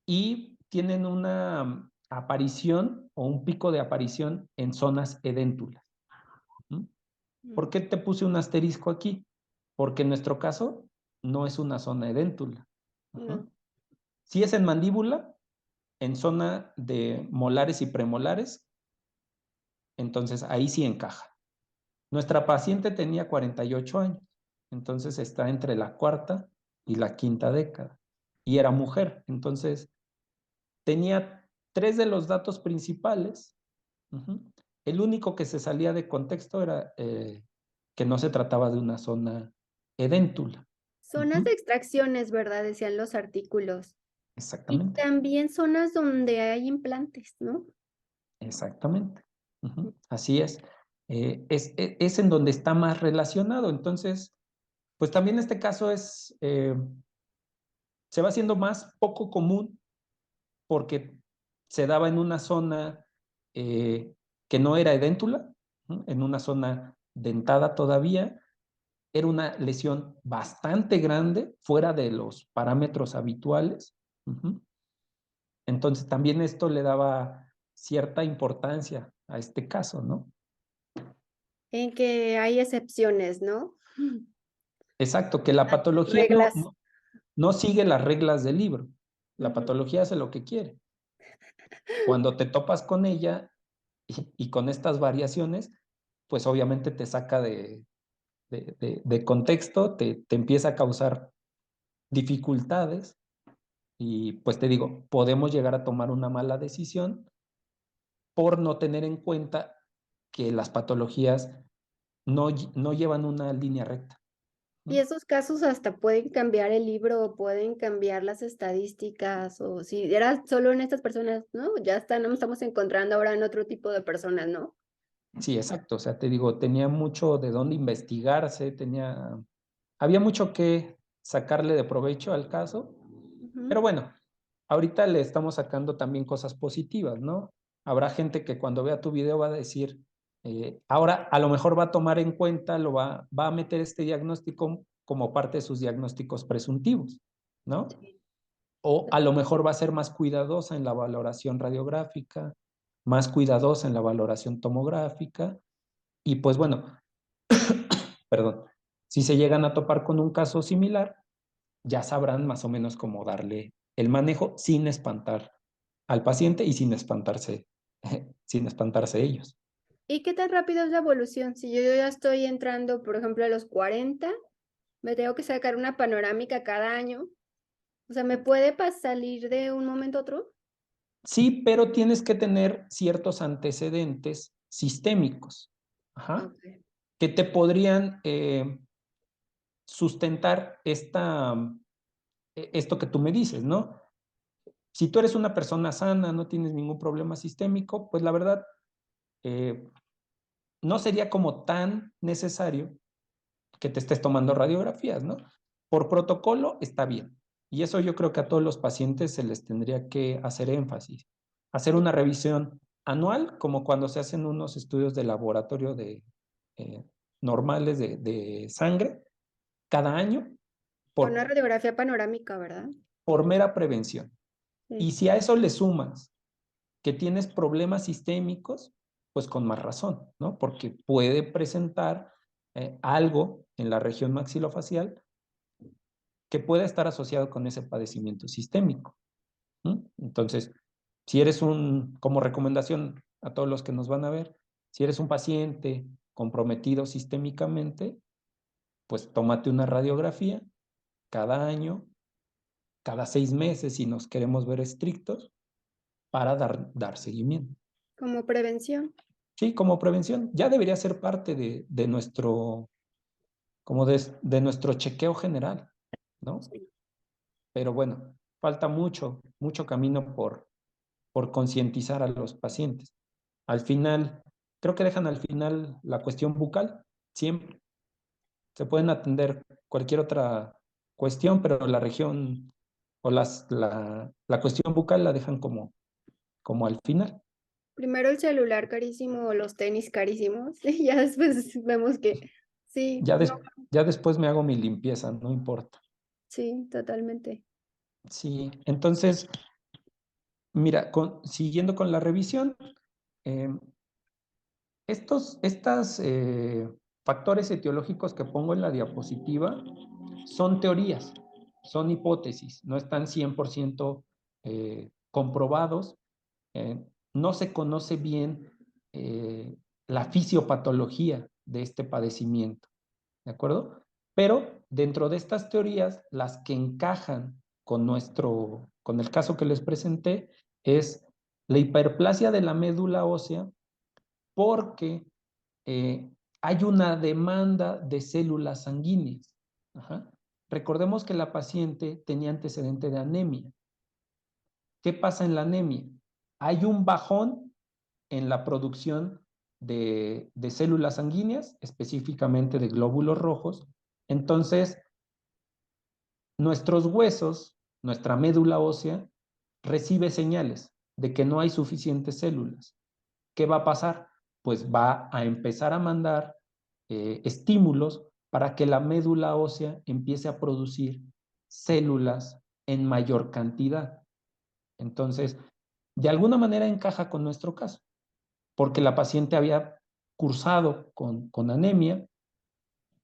y tienen una aparición o un pico de aparición en zonas edéntulas. ¿Por qué te puse un asterisco aquí? Porque en nuestro caso no es una zona edéntula. No. Si es en mandíbula, en zona de molares y premolares, entonces ahí sí encaja. Nuestra paciente tenía 48 años, entonces está entre la cuarta y la quinta década y era mujer, entonces tenía 3 de los datos principales. El único que se salía de contexto era que no se trataba de una zona edéntula. Zonas de extracciones, ¿verdad? Decían los artículos. Y Exactamente, también zonas donde hay implantes, ¿no? exactamente. Así es. Es en donde está más relacionado. Entonces, pues también este caso se va haciendo más poco común porque se daba en una zona que no era edéntula, en una zona dentada todavía. Era una lesión bastante grande, fuera de los parámetros habituales. Entonces también esto le daba cierta importancia a este caso, ¿no? En que hay excepciones, ¿no? Exacto, que la patología Reglas. no sigue las reglas del libro. La patología hace lo que quiere. Cuando te topas con ella y con estas variaciones, pues obviamente te saca de contexto, te empieza a causar dificultades y pues te digo, podemos llegar a tomar una mala decisión por no tener en cuenta que las patologías no llevan una línea recta. Y esos casos hasta pueden cambiar el libro, o pueden cambiar las estadísticas, o si era solo en estas personas, ¿no? Ya está, no nos estamos encontrando ahora en otro tipo de personas, ¿no? Sí, exacto. O sea, te digo, tenía mucho de dónde investigarse, había mucho que sacarle de provecho al caso, Ujú. pero bueno, ahorita le estamos sacando también cosas positivas, ¿no? Habrá gente que cuando vea tu video va a decir, ahora a lo mejor va a tomar en cuenta, va a meter este diagnóstico como parte de sus diagnósticos presuntivos, ¿no? Sí. O a lo mejor va a ser más cuidadosa en la valoración radiográfica, más cuidadosa en la valoración tomográfica, y pues bueno, perdón, si se llegan a topar con un caso similar, ya sabrán más o menos cómo darle el manejo sin espantar al paciente y sin espantarse, sin espantarse ellos. ¿Y qué tan rápido es la evolución? Si yo ya estoy entrando, por ejemplo, a los 40, me tengo que sacar una panorámica cada año. O sea, ¿me puede salir de un momento a otro? Sí, pero tienes que tener ciertos antecedentes sistémicos, ajá, Ok. que te podrían sustentar esto que tú me dices, ¿no? Si tú eres una persona sana, no tienes ningún problema sistémico, pues la verdad, eh, no sería como tan necesario que te estés tomando radiografías, ¿no? Por protocolo está bien. Y eso yo creo que a todos los pacientes se les tendría que hacer énfasis. Hacer Sí. una revisión anual, como cuando se hacen unos estudios de laboratorio eh, normales de sangre, cada año, Con una por, radiografía panorámica, ¿verdad? por mera prevención. Y Sí. si a eso le sumas que tienes problemas sistémicos, pues con más razón, ¿no? Porque puede presentar algo en la región maxilofacial que pueda estar asociado con ese padecimiento sistémico. ¿Mm? Entonces, si eres como recomendación a todos los que nos van a ver, si eres un paciente comprometido sistémicamente, pues tómate una radiografía cada año, cada 6 meses, si nos queremos ver estrictos, para dar seguimiento. Como prevención. Sí, como prevención, ya debería ser parte de nuestro, como de nuestro chequeo general, ¿no? Sí. Pero bueno, falta mucho, mucho camino por concientizar a los pacientes. Al final, creo que dejan al final la cuestión bucal, siempre. Se pueden atender cualquier otra cuestión, pero la región o la cuestión bucal la dejan como al final. Primero el celular carísimo o los tenis carísimos, y ya después vemos que sí, Ya, no, ya después me hago mi limpieza, no importa. sí, totalmente. Sí, entonces, mira, siguiendo con la revisión, eh, estos factores etiológicos que pongo en la diapositiva son teorías, son hipótesis, no están 100% comprobados, no se conoce bien la fisiopatología de este padecimiento, ¿de acuerdo? Pero dentro de estas teorías, las que encajan con el caso que les presenté, es la hiperplasia de la médula ósea porque eh, hay una demanda de células sanguíneas. Ajá. Recordemos que la paciente tenía antecedente de anemia. ¿Qué pasa en la anemia? Hay un bajón en la producción de células sanguíneas, específicamente de glóbulos rojos. Entonces, nuestros huesos, nuestra médula ósea, recibe señales de que no hay suficientes células. ¿Qué va a pasar? Pues va a empezar a mandar estímulos para que la médula ósea empiece a producir células en mayor cantidad. Entonces, de alguna manera encaja con nuestro caso, porque la paciente había cursado con anemia,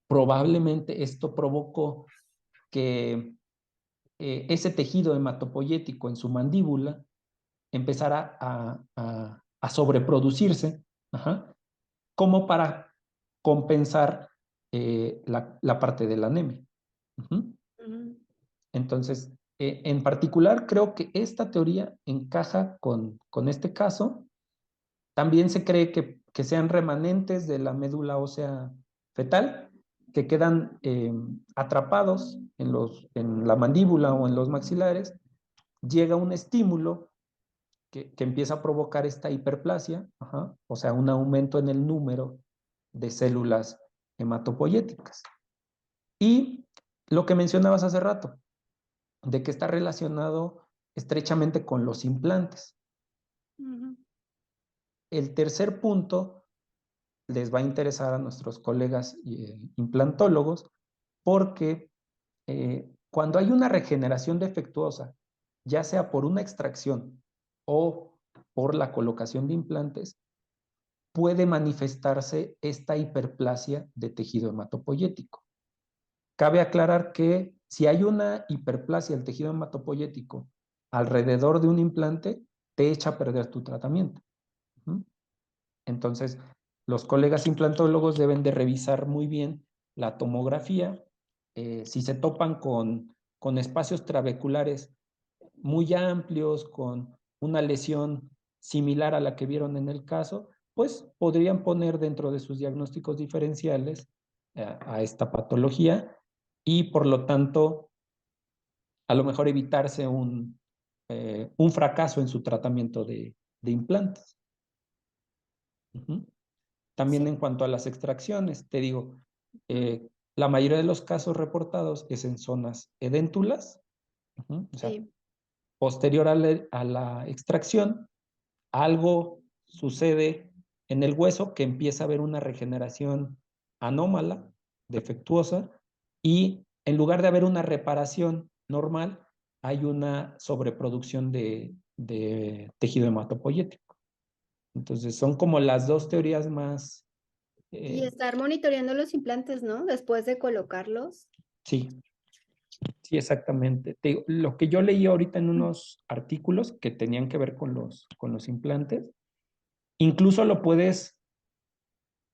probablemente esto provocó que ese tejido hematopoyético en su mandíbula empezara a sobreproducirse, ajá, como para compensar la parte de la anemia. Uh-huh. Ujú. Entonces, en particular, creo que esta teoría encaja con este caso. También se cree que sean remanentes de la médula ósea fetal, que quedan atrapados en la mandíbula o en los maxilares, llega un estímulo que empieza a provocar esta hiperplasia, o sea, un aumento en el número de células hematopoyéticas. Y lo que mencionabas hace rato, de que está relacionado estrechamente con los implantes. El tercer punto les va a interesar a nuestros colegas implantólogos porque cuando hay una regeneración defectuosa, ya sea por una extracción o por la colocación de implantes, puede manifestarse esta hiperplasia de tejido hematopoyético. Cabe aclarar que si hay una hiperplasia del tejido hematopoyético alrededor de un implante, te echa a perder tu tratamiento. Entonces, los colegas implantólogos deben de revisar muy bien la tomografía. Si se topan con espacios trabeculares muy amplios, con una lesión similar a la que vieron en el caso, pues podrían poner dentro de sus diagnósticos diferenciales a esta patología y por lo tanto a lo mejor evitarse un fracaso en su tratamiento de implantes. También Sí, en cuanto a las extracciones, te digo, la mayoría de los casos reportados es en zonas edéntulas, o sea, sí. posterior a la extracción, algo sucede en el hueso que empieza a haber una regeneración anómala, defectuosa, y en lugar de haber una reparación normal, hay una sobreproducción de tejido hematopoyético. Entonces, son como las dos teorías más, Y estar monitoreando los implantes, ¿no? Después de colocarlos. sí, sí, exactamente. Te digo, lo que yo leí ahorita en unos artículos que tenían que ver con los implantes, incluso lo puedes,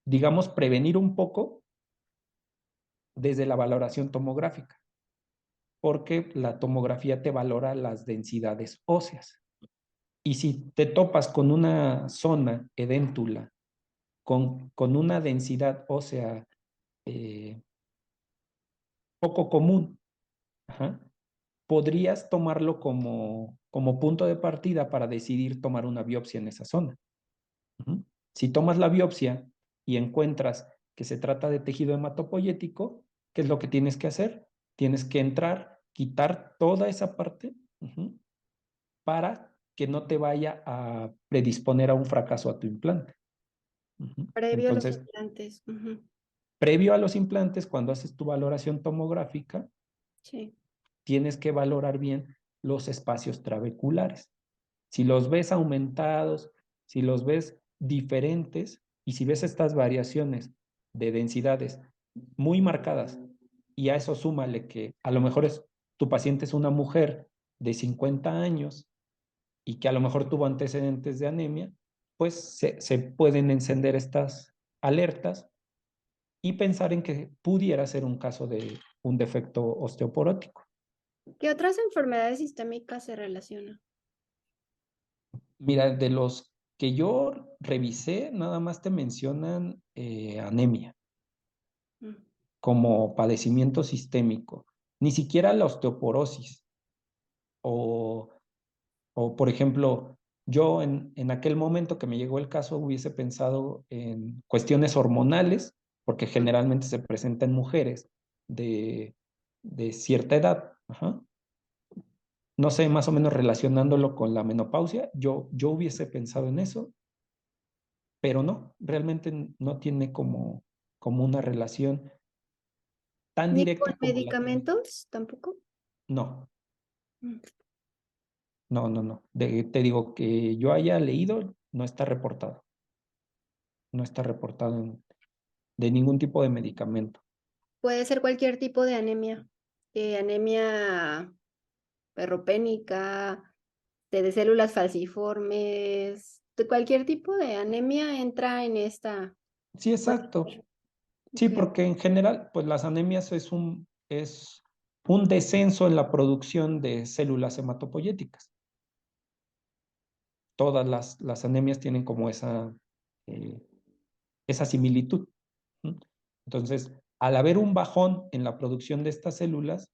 digamos, prevenir un poco desde la valoración tomográfica, porque la tomografía te valora las densidades óseas. Y si te topas con una zona edéntula, con una densidad ósea eh, poco común, ajá, podrías tomarlo como punto de partida para decidir tomar una biopsia en esa zona. Si tomas la biopsia y encuentras que se trata de tejido hematopoyético, ¿qué es lo que tienes que hacer? Tienes que entrar, quitar toda esa parte para que no te vaya a predisponer a un fracaso a tu implante. Previo a los Entonces, implantes. previo a los implantes, cuando haces tu valoración tomográfica, Sí. tienes que valorar bien los espacios trabeculares. Si los ves aumentados, si los ves diferentes y si ves estas variaciones de densidades muy marcadas y a eso súmale que a lo mejor tu paciente es una mujer de 50 años y que a lo mejor tuvo antecedentes de anemia, pues se pueden encender estas alertas y pensar en que pudiera ser un caso de un defecto osteoporótico. ¿Qué otras enfermedades sistémicas se relacionan? Mira, de los que yo revisé, nada más te mencionan anemia Mm. como padecimiento sistémico, ni siquiera la osteoporosis. O, o por ejemplo, yo en aquel momento que me llegó el caso hubiese pensado en cuestiones hormonales, porque generalmente se presenta en mujeres de, de cierta edad. Ajá. No sé, más o menos relacionándolo con la menopausia, yo hubiese pensado en eso, pero no, realmente no tiene como una relación tan ¿Ni con directa como la que... medicamentos? Tampoco. No, Mm. no. Te digo que yo haya leído, no está reportado. No está reportado de ningún tipo de medicamento. Puede ser cualquier tipo de anemia. Anemia ferropénica, de células falciformes, de cualquier tipo de anemia entra en esta. Sí, Puede exacto. ser. Sí, Ok. porque en general, pues las anemias es un descenso en la producción de células hematopoyéticas. Todas las anemias tienen como esa similitud. Entonces, al haber un bajón en la producción de estas células,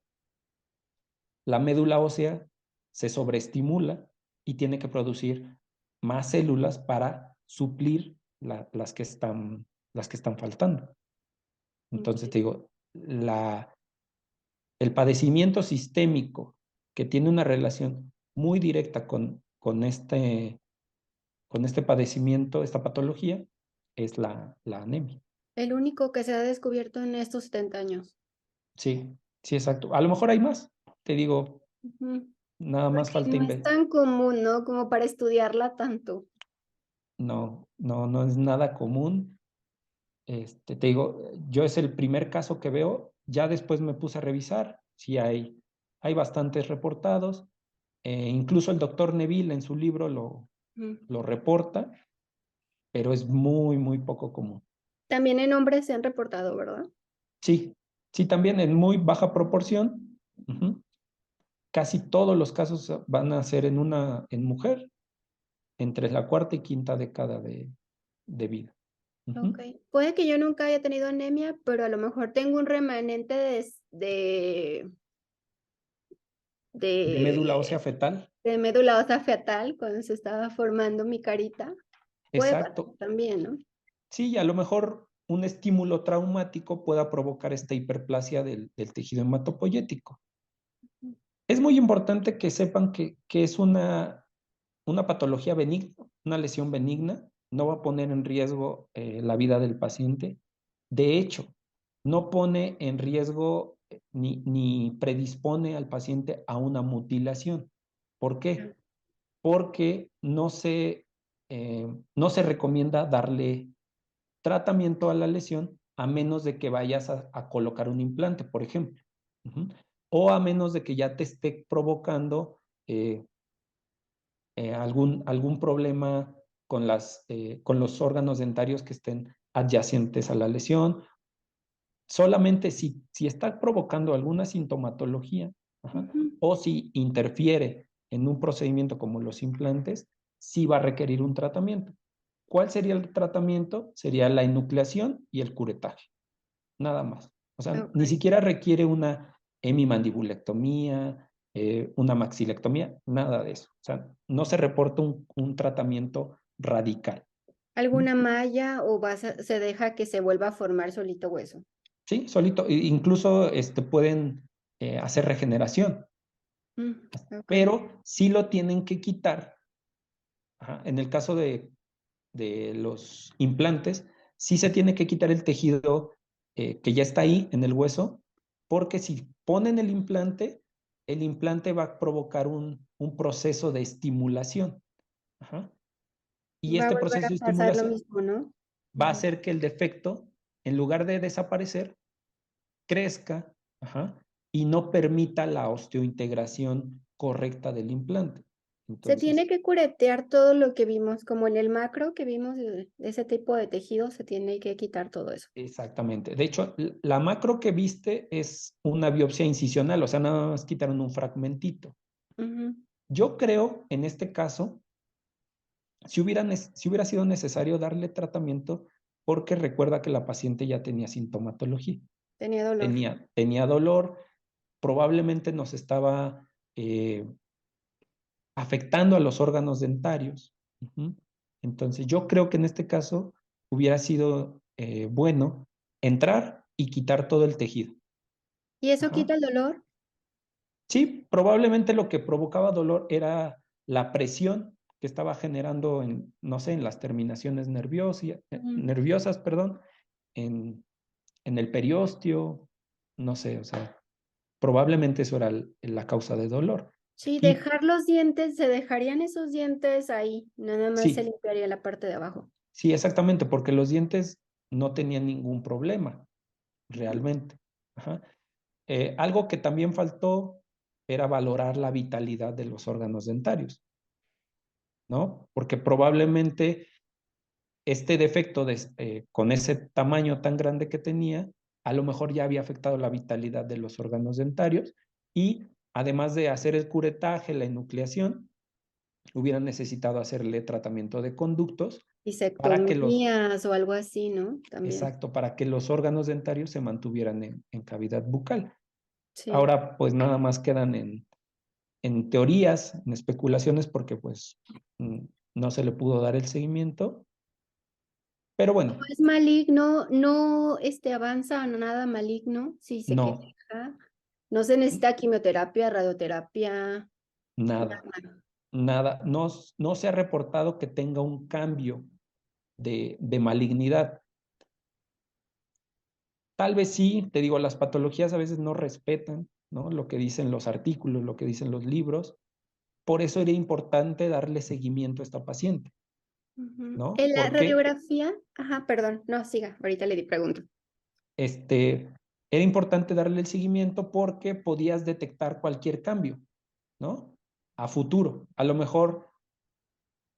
la médula ósea se sobreestimula y tiene que producir más células para suplir las que están faltando. Entonces okey. te digo, el padecimiento sistémico que tiene una relación muy directa con este padecimiento, esta patología, es la anemia. El único que se ha descubierto en estos 70 años. Sí, sí, exacto. A lo mejor hay más, te digo, Ujú. nada más Porque falta no es investigar. tan común, ¿no? Como para estudiarla tanto. No, no, no es nada común. Te digo, yo es el primer caso que veo, ya después me puse a revisar, sí hay bastantes reportados, incluso el doctor Neville en su libro Mm. lo reporta, pero es muy, muy poco común. También en hombres se han reportado, ¿verdad? Sí, sí, también en muy baja proporción. Ujú. Casi todos los casos van a ser en mujer, entre la cuarta y quinta década de vida. Ujú. Okey. Puede que yo nunca haya tenido anemia, pero a lo mejor tengo un remanente De de médula ósea fetal. de médula ósea fetal cuando se estaba formando mi carita. Puede pasar Exacto. también, ¿no? Sí, y a lo mejor un estímulo traumático pueda provocar esta hiperplasia del tejido hematopoyético. Mm. Es muy importante que sepan que es una patología benigna, una lesión benigna, no va a poner en riesgo la vida del paciente. De hecho, no pone en riesgo ni predispone al paciente a una mutilación. ¿Por qué? Porque no se recomienda darle tratamiento a la lesión a menos de que vayas a colocar un implante, por ejemplo. Uh-huh. O a menos de que ya te esté provocando algún problema con los órganos dentarios que estén adyacentes a la lesión. Solamente si está provocando alguna sintomatología, ajá, Ujú. o si interfiere en un procedimiento como los implantes, sí va a requerir un tratamiento. ¿Cuál sería el tratamiento? Sería la enucleación y el curetaje, nada más. O sea, ni Okey. siquiera requiere una hemimandibulectomía, una maxilectomía, nada de eso. O sea, no se reporta un tratamiento radical. ¿Mm? ¿Alguna malla o se deja que se vuelva a formar solito hueso? Sí, solito. Incluso pueden hacer regeneración, Mm, okey. pero sí lo tienen que quitar. Ajá. En el caso de los implantes, sí se tiene que quitar el tejido que ya está ahí en el hueso, porque si ponen el implante va a provocar un proceso de estimulación. Ajá. Y Va a este volver proceso a de pasar lo estimulación mismo, ¿no? va a Ujú. hacer que el defecto, en lugar de desaparecer, crezca, ajá, y no permita la osteointegración correcta del implante. Se tiene Entonces, que curetear todo lo que vimos, como en el macro que vimos de ese tipo de tejido, se tiene que quitar todo eso. exactamente. De hecho, la macro que viste es una biopsia incisional, o sea, nada más quitaron un fragmentito. Ujú. Yo creo, en este caso, si hubiera sido necesario darle tratamiento, porque recuerda que la paciente ya tenía sintomatología, Tenía dolor. tenía dolor, probablemente nos estaba eh, afectando a los órganos dentarios. Uh-huh. Entonces, yo creo que en este caso hubiera sido bueno entrar y quitar todo el tejido. ¿Y eso quita Ajá. el dolor? Sí, probablemente lo que provocaba dolor era la presión que estaba generando no sé, en las terminaciones Ujú. nerviosas, perdón, en, en el periósteo, no sé, o sea, probablemente eso era la causa de dolor. Sí, Y dejar los dientes, se dejarían esos dientes ahí, nada más se sí, limpiaría la parte de abajo. sí, exactamente, porque los dientes no tenían ningún problema, Ujú. realmente. Ajá. Algo que también faltó era valorar la vitalidad de los órganos dentarios, ¿no? Porque probablemente este defecto con ese tamaño tan grande que tenía, a lo mejor ya había afectado la vitalidad de los órganos dentarios y además de hacer el curetaje, la enucleación, hubieran necesitado hacerle tratamiento de conductos para que los, Disectomías o algo así, ¿no? También. exacto, para que los órganos dentarios se mantuvieran en cavidad bucal. Sí. Ahora pues nada más quedan en teorías, en especulaciones, porque pues no se le pudo dar el seguimiento, pero bueno, Es maligno, no avanza a nada maligno, sí se queda. no, No se necesita quimioterapia, radioterapia, nada, nada. nada, no, no se ha reportado que tenga un cambio de malignidad. Tal vez sí, te digo, las patologías a veces no respetan, ¿no? Lo que dicen los artículos, lo que dicen los libros. Por eso era importante darle seguimiento a esta paciente, Ujú. ¿no? En la Porque radiografía, ajá, perdón, no, siga, ahorita le di pregunto. era importante darle el seguimiento porque podías detectar cualquier cambio, ¿no? A futuro. A lo mejor,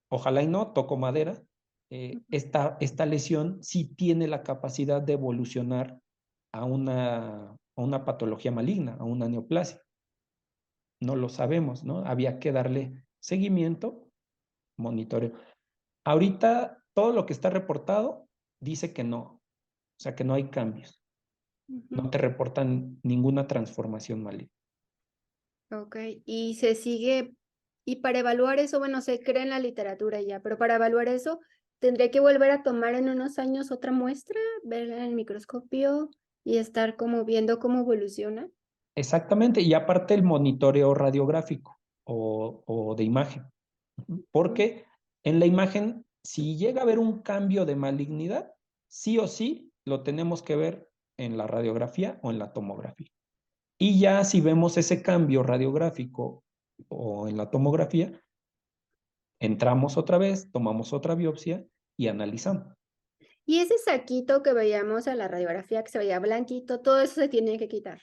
ojalá y no, toco madera, esta lesión sí tiene la capacidad de evolucionar a una patología maligna, a una neoplasia. No lo sabemos, ¿no? Había que darle seguimiento, monitoreo. Ahorita todo lo que está reportado dice que no, o sea que no hay cambios, no Ujú. te reportan ninguna transformación maligna. Ok, y se sigue, y para evaluar eso, bueno, se cree en la literatura ya, pero para evaluar eso, tendré que volver a tomar en unos años otra muestra, verla en el microscopio y estar como viendo cómo evoluciona. Exactamente, y aparte el monitoreo radiográfico o de imagen, Mm. porque en la imagen, si llega a haber un cambio de malignidad, sí o sí lo tenemos que ver en la radiografía o en la tomografía. Y ya si vemos ese cambio radiográfico o en la tomografía, entramos otra vez, tomamos otra biopsia y analizamos. Y ese saquito que veíamos en la radiografía, que se veía blanquito, todo eso se tiene que quitar,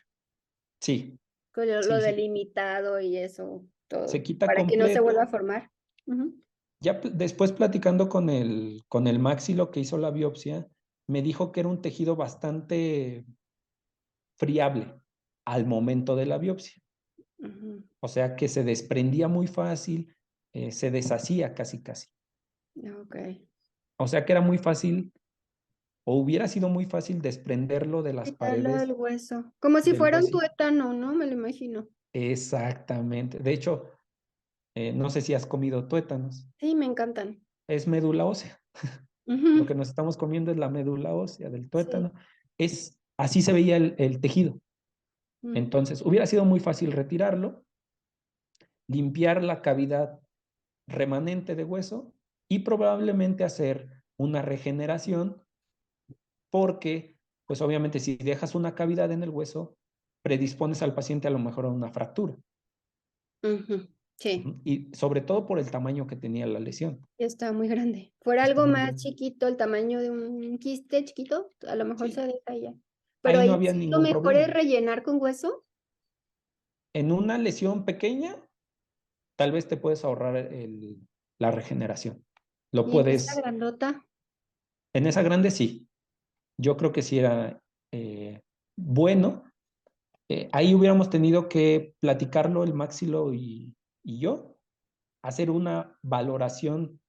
Sí, con lo sí, sí, delimitado y eso, se todo, quita para que no se vuelva a completo. formar. Ujú. Ya después platicando con el maxilo que hizo la biopsia, me dijo que era un tejido bastante friable al momento de la biopsia. Ujú. O sea que se desprendía muy fácil, se deshacía casi casi. Ok. O sea que era muy fácil o hubiera sido muy fácil desprenderlo de las Quitarlo paredes del hueso, como si del fuera un huesito. tuétano, ¿no? Me lo imagino. Exactamente. De hecho, no sé si has comido tuétanos. Sí, me encantan. Es médula ósea. Lo que Ujú. nos estamos comiendo es la médula ósea del Sí. tuétano. Así se veía el tejido. Mm. Entonces, hubiera sido muy fácil retirarlo, limpiar la cavidad remanente de hueso y probablemente hacer una regeneración porque, pues obviamente, si dejas una cavidad en el hueso, predispones al paciente a lo mejor a una fractura. Ujú. Sí, Y sobre todo por el tamaño que tenía la lesión. está muy grande. Fuera Está algo muy más grande. chiquito, el tamaño de un quiste chiquito, a lo mejor se Sí, deja ya. Pero ahí no ahí había sí lo ningún mejor es problema. rellenar con hueso. En una lesión pequeña, tal vez te puedes ahorrar la regeneración. Lo Y en esta puedes, grandota. en esa grande sí, yo creo que sí era bueno. Ahí hubiéramos tenido que platicarlo el Máxilo y yo, hacer una valoración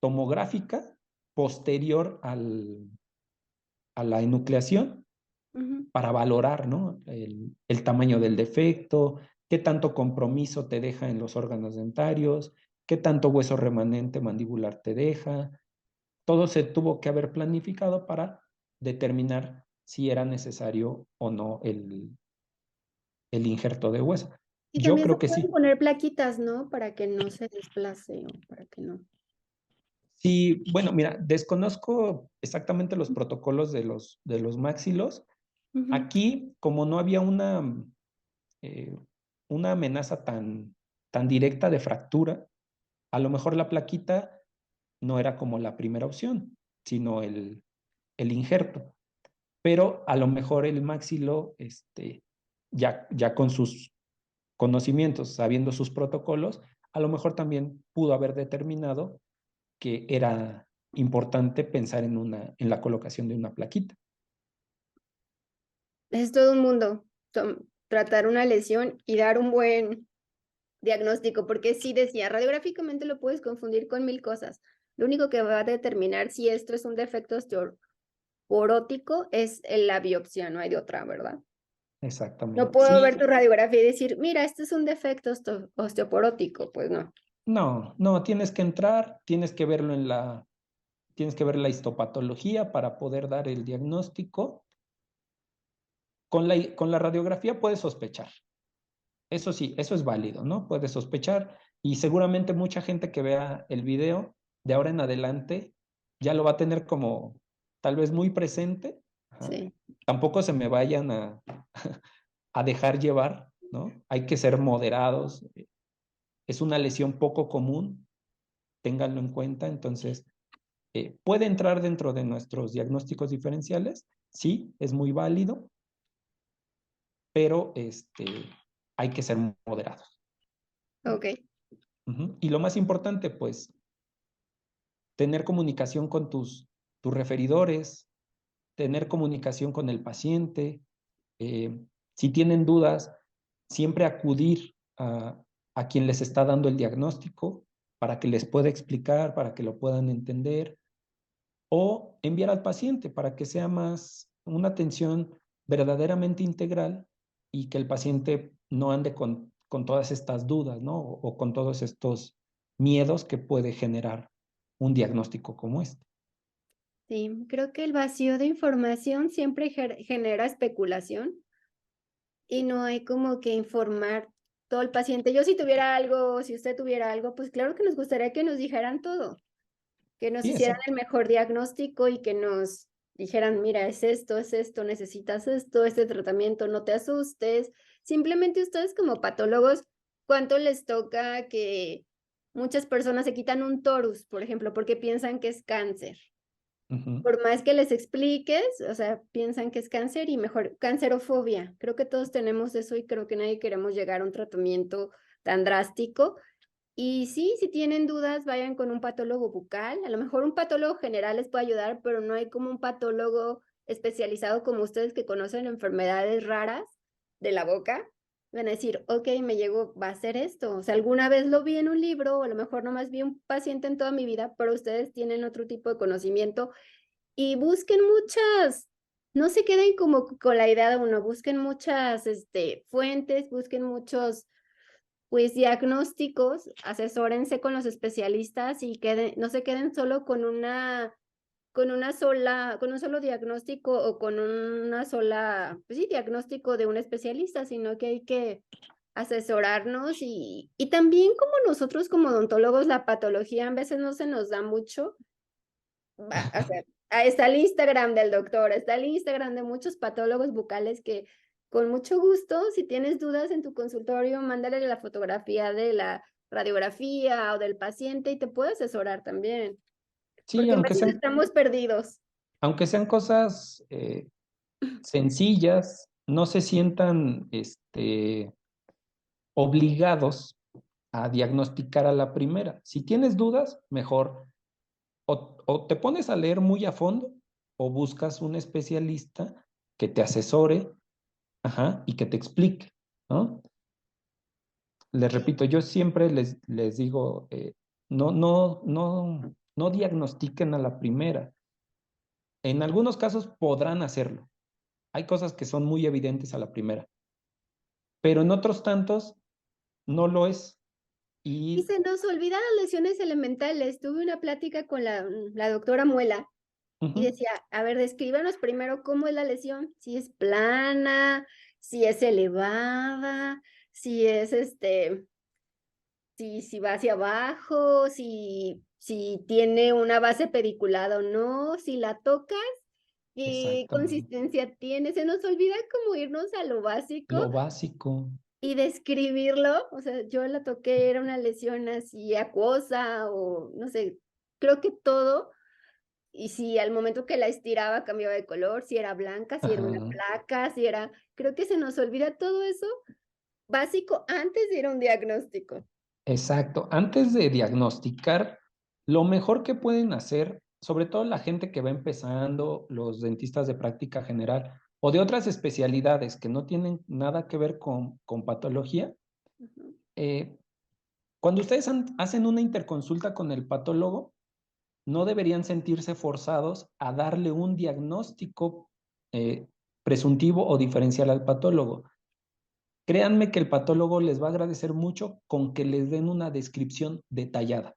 tomográfica posterior a la enucleación Ujú. para valorar, ¿no? El tamaño del defecto, qué tanto compromiso te deja en los órganos dentarios, qué tanto hueso remanente mandibular te deja. Todo se tuvo que haber planificado para determinar si era necesario o no el injerto de hueso. Y Yo también se creo que pueden sí. poner plaquitas, ¿no? Para que no se desplace o para que no. Sí, bueno, mira, desconozco exactamente los protocolos de los maxilos. Ujú. Aquí, como no había eh, una amenaza tan directa de fractura, a lo mejor la plaquita no era como la primera opción, sino el injerto. Pero a lo mejor el maxilo, ya con sus conocimientos, sabiendo sus protocolos, a lo mejor también pudo haber determinado que era importante pensar en la colocación de una plaquita. Es todo un mundo tratar una lesión y dar un buen diagnóstico, porque sí decía, radiográficamente lo puedes confundir con mil cosas, Lo único que va a determinar si esto es un defecto osteoporótico es la biopsia, no hay de otra, ¿verdad? No Exactamente. puedo ver Sí, tu radiografía y decir, mira, este es un defecto osteoporótico, pues no. no, no, tienes que entrar, tienes que verlo tienes que ver la histopatología para poder dar el diagnóstico. Con la radiografía puedes sospechar. Eso sí, eso es válido, ¿no? Puedes sospechar y seguramente mucha gente que vea el video de ahora en adelante ya lo va a tener como tal vez muy presente. Ajá. Sí, Tampoco se me vayan a dejar llevar, ¿no? Hay que ser moderados. Es una lesión poco común, ténganlo en cuenta. Entonces, puede entrar dentro de nuestros diagnósticos diferenciales, sí, es muy válido, pero hay que ser moderados. ok. Y lo más importante, pues, tener comunicación con tus referidores, tener comunicación con el paciente. Si tienen dudas, siempre acudir a quien les está dando el diagnóstico para que les pueda explicar, para que lo puedan entender, o enviar al paciente para que sea más una atención verdaderamente integral y que el paciente no ande con todas estas dudas, ¿no? O con todos estos miedos que puede generar un diagnóstico como este. Sí, creo que el vacío de información siempre genera especulación y no hay como que informar todo el paciente. Yo si tuviera algo, si usted tuviera algo, pues claro que nos gustaría que nos dijeran todo, que nos Sí, hicieran exacto. el mejor diagnóstico y que nos dijeran, mira, es esto, necesitas esto, este tratamiento, no te asustes. Simplemente ustedes como patólogos, ¿cuánto les toca que muchas personas se quitan un torus, por ejemplo, porque piensan que es cáncer? Ujú. Por más que les expliques, o sea, piensan que es cáncer y mejor cancerofobia. Creo que todos tenemos eso y creo que nadie queremos llegar a un tratamiento tan drástico. Y sí, si tienen dudas, vayan con un patólogo bucal. A lo mejor un patólogo general les puede ayudar, pero no hay como un patólogo especializado como ustedes que conocen enfermedades raras de la boca. Van a decir, ok, me llegó, va a ser esto. O sea, alguna vez lo vi en un libro, o a lo mejor nomás vi un paciente en toda mi vida, pero ustedes tienen otro tipo de conocimiento y busquen muchas, no se queden como con la idea de uno, busquen muchas fuentes, busquen muchos pues diagnósticos, asesórense con los especialistas y no se queden solo con un solo diagnóstico o con una sola, pues sí, diagnóstico de un especialista, sino que hay que asesorarnos y también como nosotros como odontólogos la patología a veces no se nos da mucho o sea, ahí está el Instagram del doctor, está el Instagram de muchos patólogos bucales que con mucho gusto, si tienes dudas en tu consultorio, mándale la fotografía de la radiografía o del paciente y te puede asesorar también, Sí, porque a veces estamos perdidos. aunque sean cosas sencillas, no se sientan obligados a diagnosticar a la primera. Si tienes dudas, mejor o te pones a leer muy a fondo o buscas un especialista que te asesore, ajá, y que te explique, ¿no? Les Sí, repito, yo siempre les digo, no diagnostiquen a la primera. En algunos casos podrán hacerlo. Hay cosas que son muy evidentes a la primera, pero en otros tantos no lo es. y Y se nos olvidan las lesiones elementales. Tuve una plática con la doctora Muela y ujú, decía, a ver, descríbanos primero cómo es la lesión, si es plana, si es elevada, si es si va hacia abajo, si tiene una base pediculada o no, si la tocas, qué exactamente. consistencia tiene. Se nos olvida como irnos a lo Lo básico básico. y describirlo. O sea, yo la toqué, era una lesión así acuosa o no sé, creo que todo. Y si al momento que la estiraba cambiaba de color, si era blanca, si era una Ajá, placa, si era, creo que se nos olvida todo eso básico antes de ir a un diagnóstico. exacto. Antes de diagnosticar, lo mejor que pueden hacer, sobre todo la gente que va empezando, los dentistas de práctica general o de otras especialidades que no tienen nada que ver con patología, Ujú. cuando ustedes hacen una interconsulta con el patólogo, no deberían sentirse forzados a darle un diagnóstico presuntivo o diferencial al patólogo. Créanme que el patólogo les va a agradecer mucho con que les den una descripción detallada.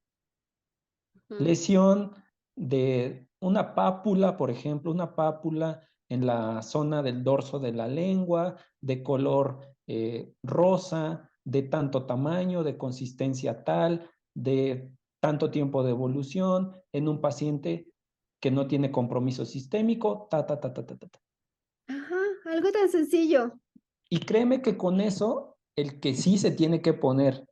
Lesión de una pápula, por ejemplo, una pápula en la zona del dorso de la lengua, de color rosa, de tanto tamaño, de consistencia tal, de tanto tiempo de evolución, en un paciente que no tiene compromiso sistémico, ta, ta, ta, ta, ta, ta. Ajá, algo tan sencillo. Y créeme que con eso, el que sí se tiene que poner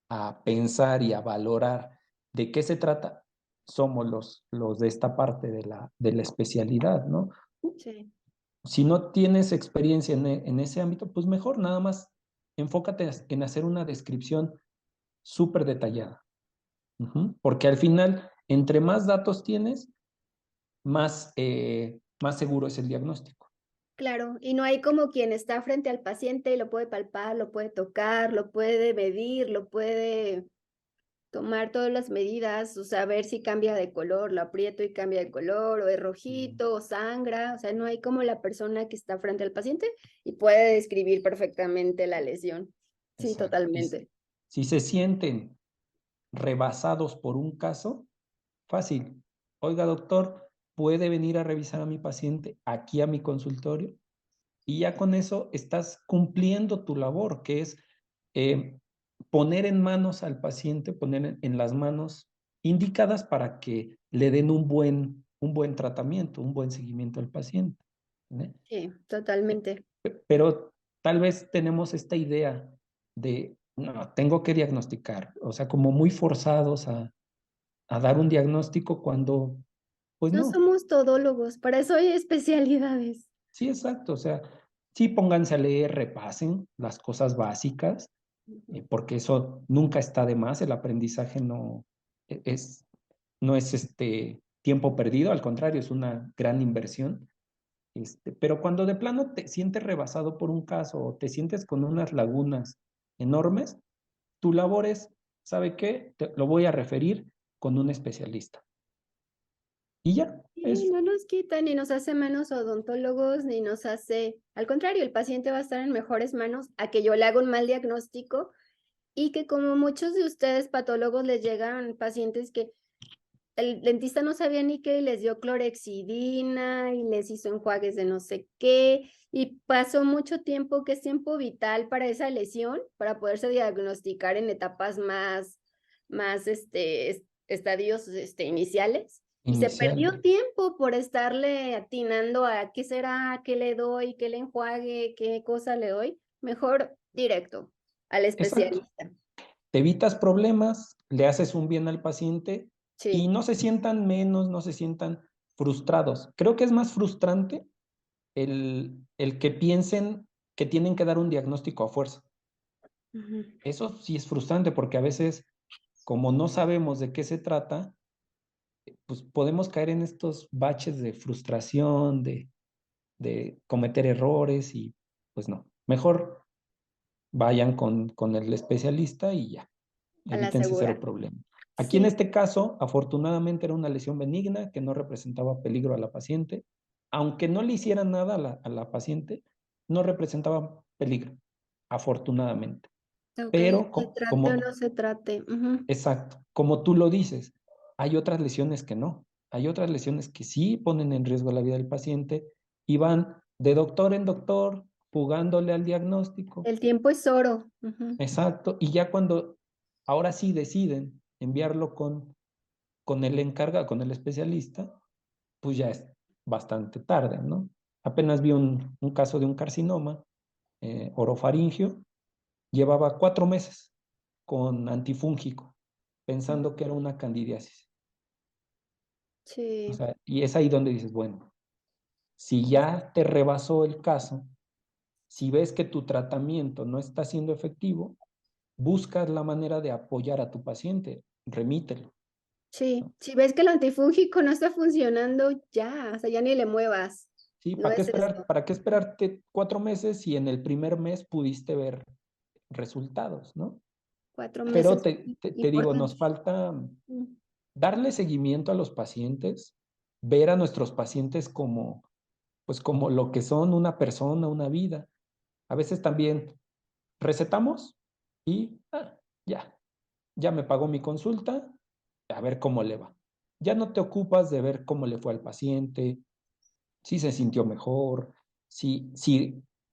a pensar y a valorar de qué se trata, somos los de esta parte de la especialidad, ¿no? Sí. Si no tienes experiencia en ese ámbito, pues mejor nada más enfócate en hacer una descripción súper detallada. Porque al final, entre más datos tienes, más seguro es el diagnóstico. Claro, y no hay como quien está frente al paciente y lo puede palpar, lo puede tocar, lo puede medir, lo puede tomar todas las medidas, o sea, ver si cambia de color, lo aprieto y cambia de color, o es rojito, o sangra, o sea, no hay como la persona que está frente al paciente y puede describir perfectamente la lesión. Sí, Exacto. totalmente. Si se sienten rebasados por un caso, fácil. Oiga, doctor, ¿puede venir a revisar a mi paciente aquí a mi consultorio? Y ya con eso estás cumpliendo tu labor, que es eh, poner en manos al paciente, poner en las manos indicadas para que le den un buen tratamiento, un buen seguimiento al paciente. ¿Eh? Sí, totalmente. Pero tal vez tenemos esta idea de, no, tengo que diagnosticar, o sea, como muy forzados a dar un diagnóstico cuando, pues No no. somos todólogos, para eso hay especialidades. Sí, exacto, o sea, sí pónganse a leer, repasen las cosas básicas, Ujú. porque eso nunca está de más, el aprendizaje no es tiempo perdido, al contrario, es una gran inversión. Pero cuando de plano te sientes rebasado por un caso o te sientes con unas lagunas enormes, tu labor es, ¿sabe qué? Te lo voy a referir con un especialista. Y ya, Sí, es no nos quita ni nos hace menos odontólogos, ni nos hace, al contrario, el paciente va a estar en mejores manos a que yo le haga un mal diagnóstico y que como muchos de ustedes patólogos les llegan pacientes que el dentista no sabía ni qué y les dio clorexidina y les hizo enjuagues de no sé qué y pasó mucho tiempo que es tiempo vital para esa lesión para poderse diagnosticar en etapas más estadios iniciales y se inicial. perdió tiempo por estarle atinando a qué será, qué le doy, qué le enjuague, qué cosa le doy. Mejor directo al Exacto. especialista. Te evitas problemas, le haces un bien al paciente y Sí. no se sientan menos, no se sientan frustrados. Creo que es más frustrante el que piensen que tienen que dar un diagnóstico a fuerza. Ujú. Eso sí es frustrante porque a veces, como no sabemos de qué se trata, pues podemos caer en estos baches de frustración, de cometer errores y pues no. Mejor vayan con el especialista y ya. A la Evítense cero segura. problema. Aquí en Sí, este caso, afortunadamente era una lesión benigna que no representaba peligro a la paciente. Aunque no le hicieran nada a la paciente, no representaba peligro, afortunadamente. okey, Pero se trate o no se trate. Ujú. exacto, como tú lo dices, hay otras lesiones que no. Hay otras lesiones que sí ponen en riesgo la vida del paciente y van de doctor en doctor, jugándole al diagnóstico. El tiempo es oro. Ujú. Exacto, y ya cuando ahora sí deciden enviarlo con el encargado, con el especialista, pues ya es bastante tarde, ¿no? Apenas vi un caso de un carcinoma orofaringio, llevaba 4 meses con antifúngico, pensando que era una candidiasis. O Sí, sea, y es ahí donde dices, bueno, si ya te rebasó el caso, si ves que tu tratamiento no está siendo efectivo, buscas la manera de apoyar a tu paciente, remítelo. sí. ¿No? Si ves que el antifúngico no está funcionando, ya, o sea, ya ni le muevas. Sí, No es eso. para qué esperarte 4 meses si en el primer mes pudiste ver resultados, ¿no? 4 Pero meses, te digo, nos importante. falta Mm. darle seguimiento a los pacientes, ver a nuestros pacientes como, pues como lo que son, una persona, una vida. A veces también recetamos y ya me pagó mi consulta, a ver cómo le va. Ya no te ocupas de ver cómo le fue al paciente, si se sintió mejor, si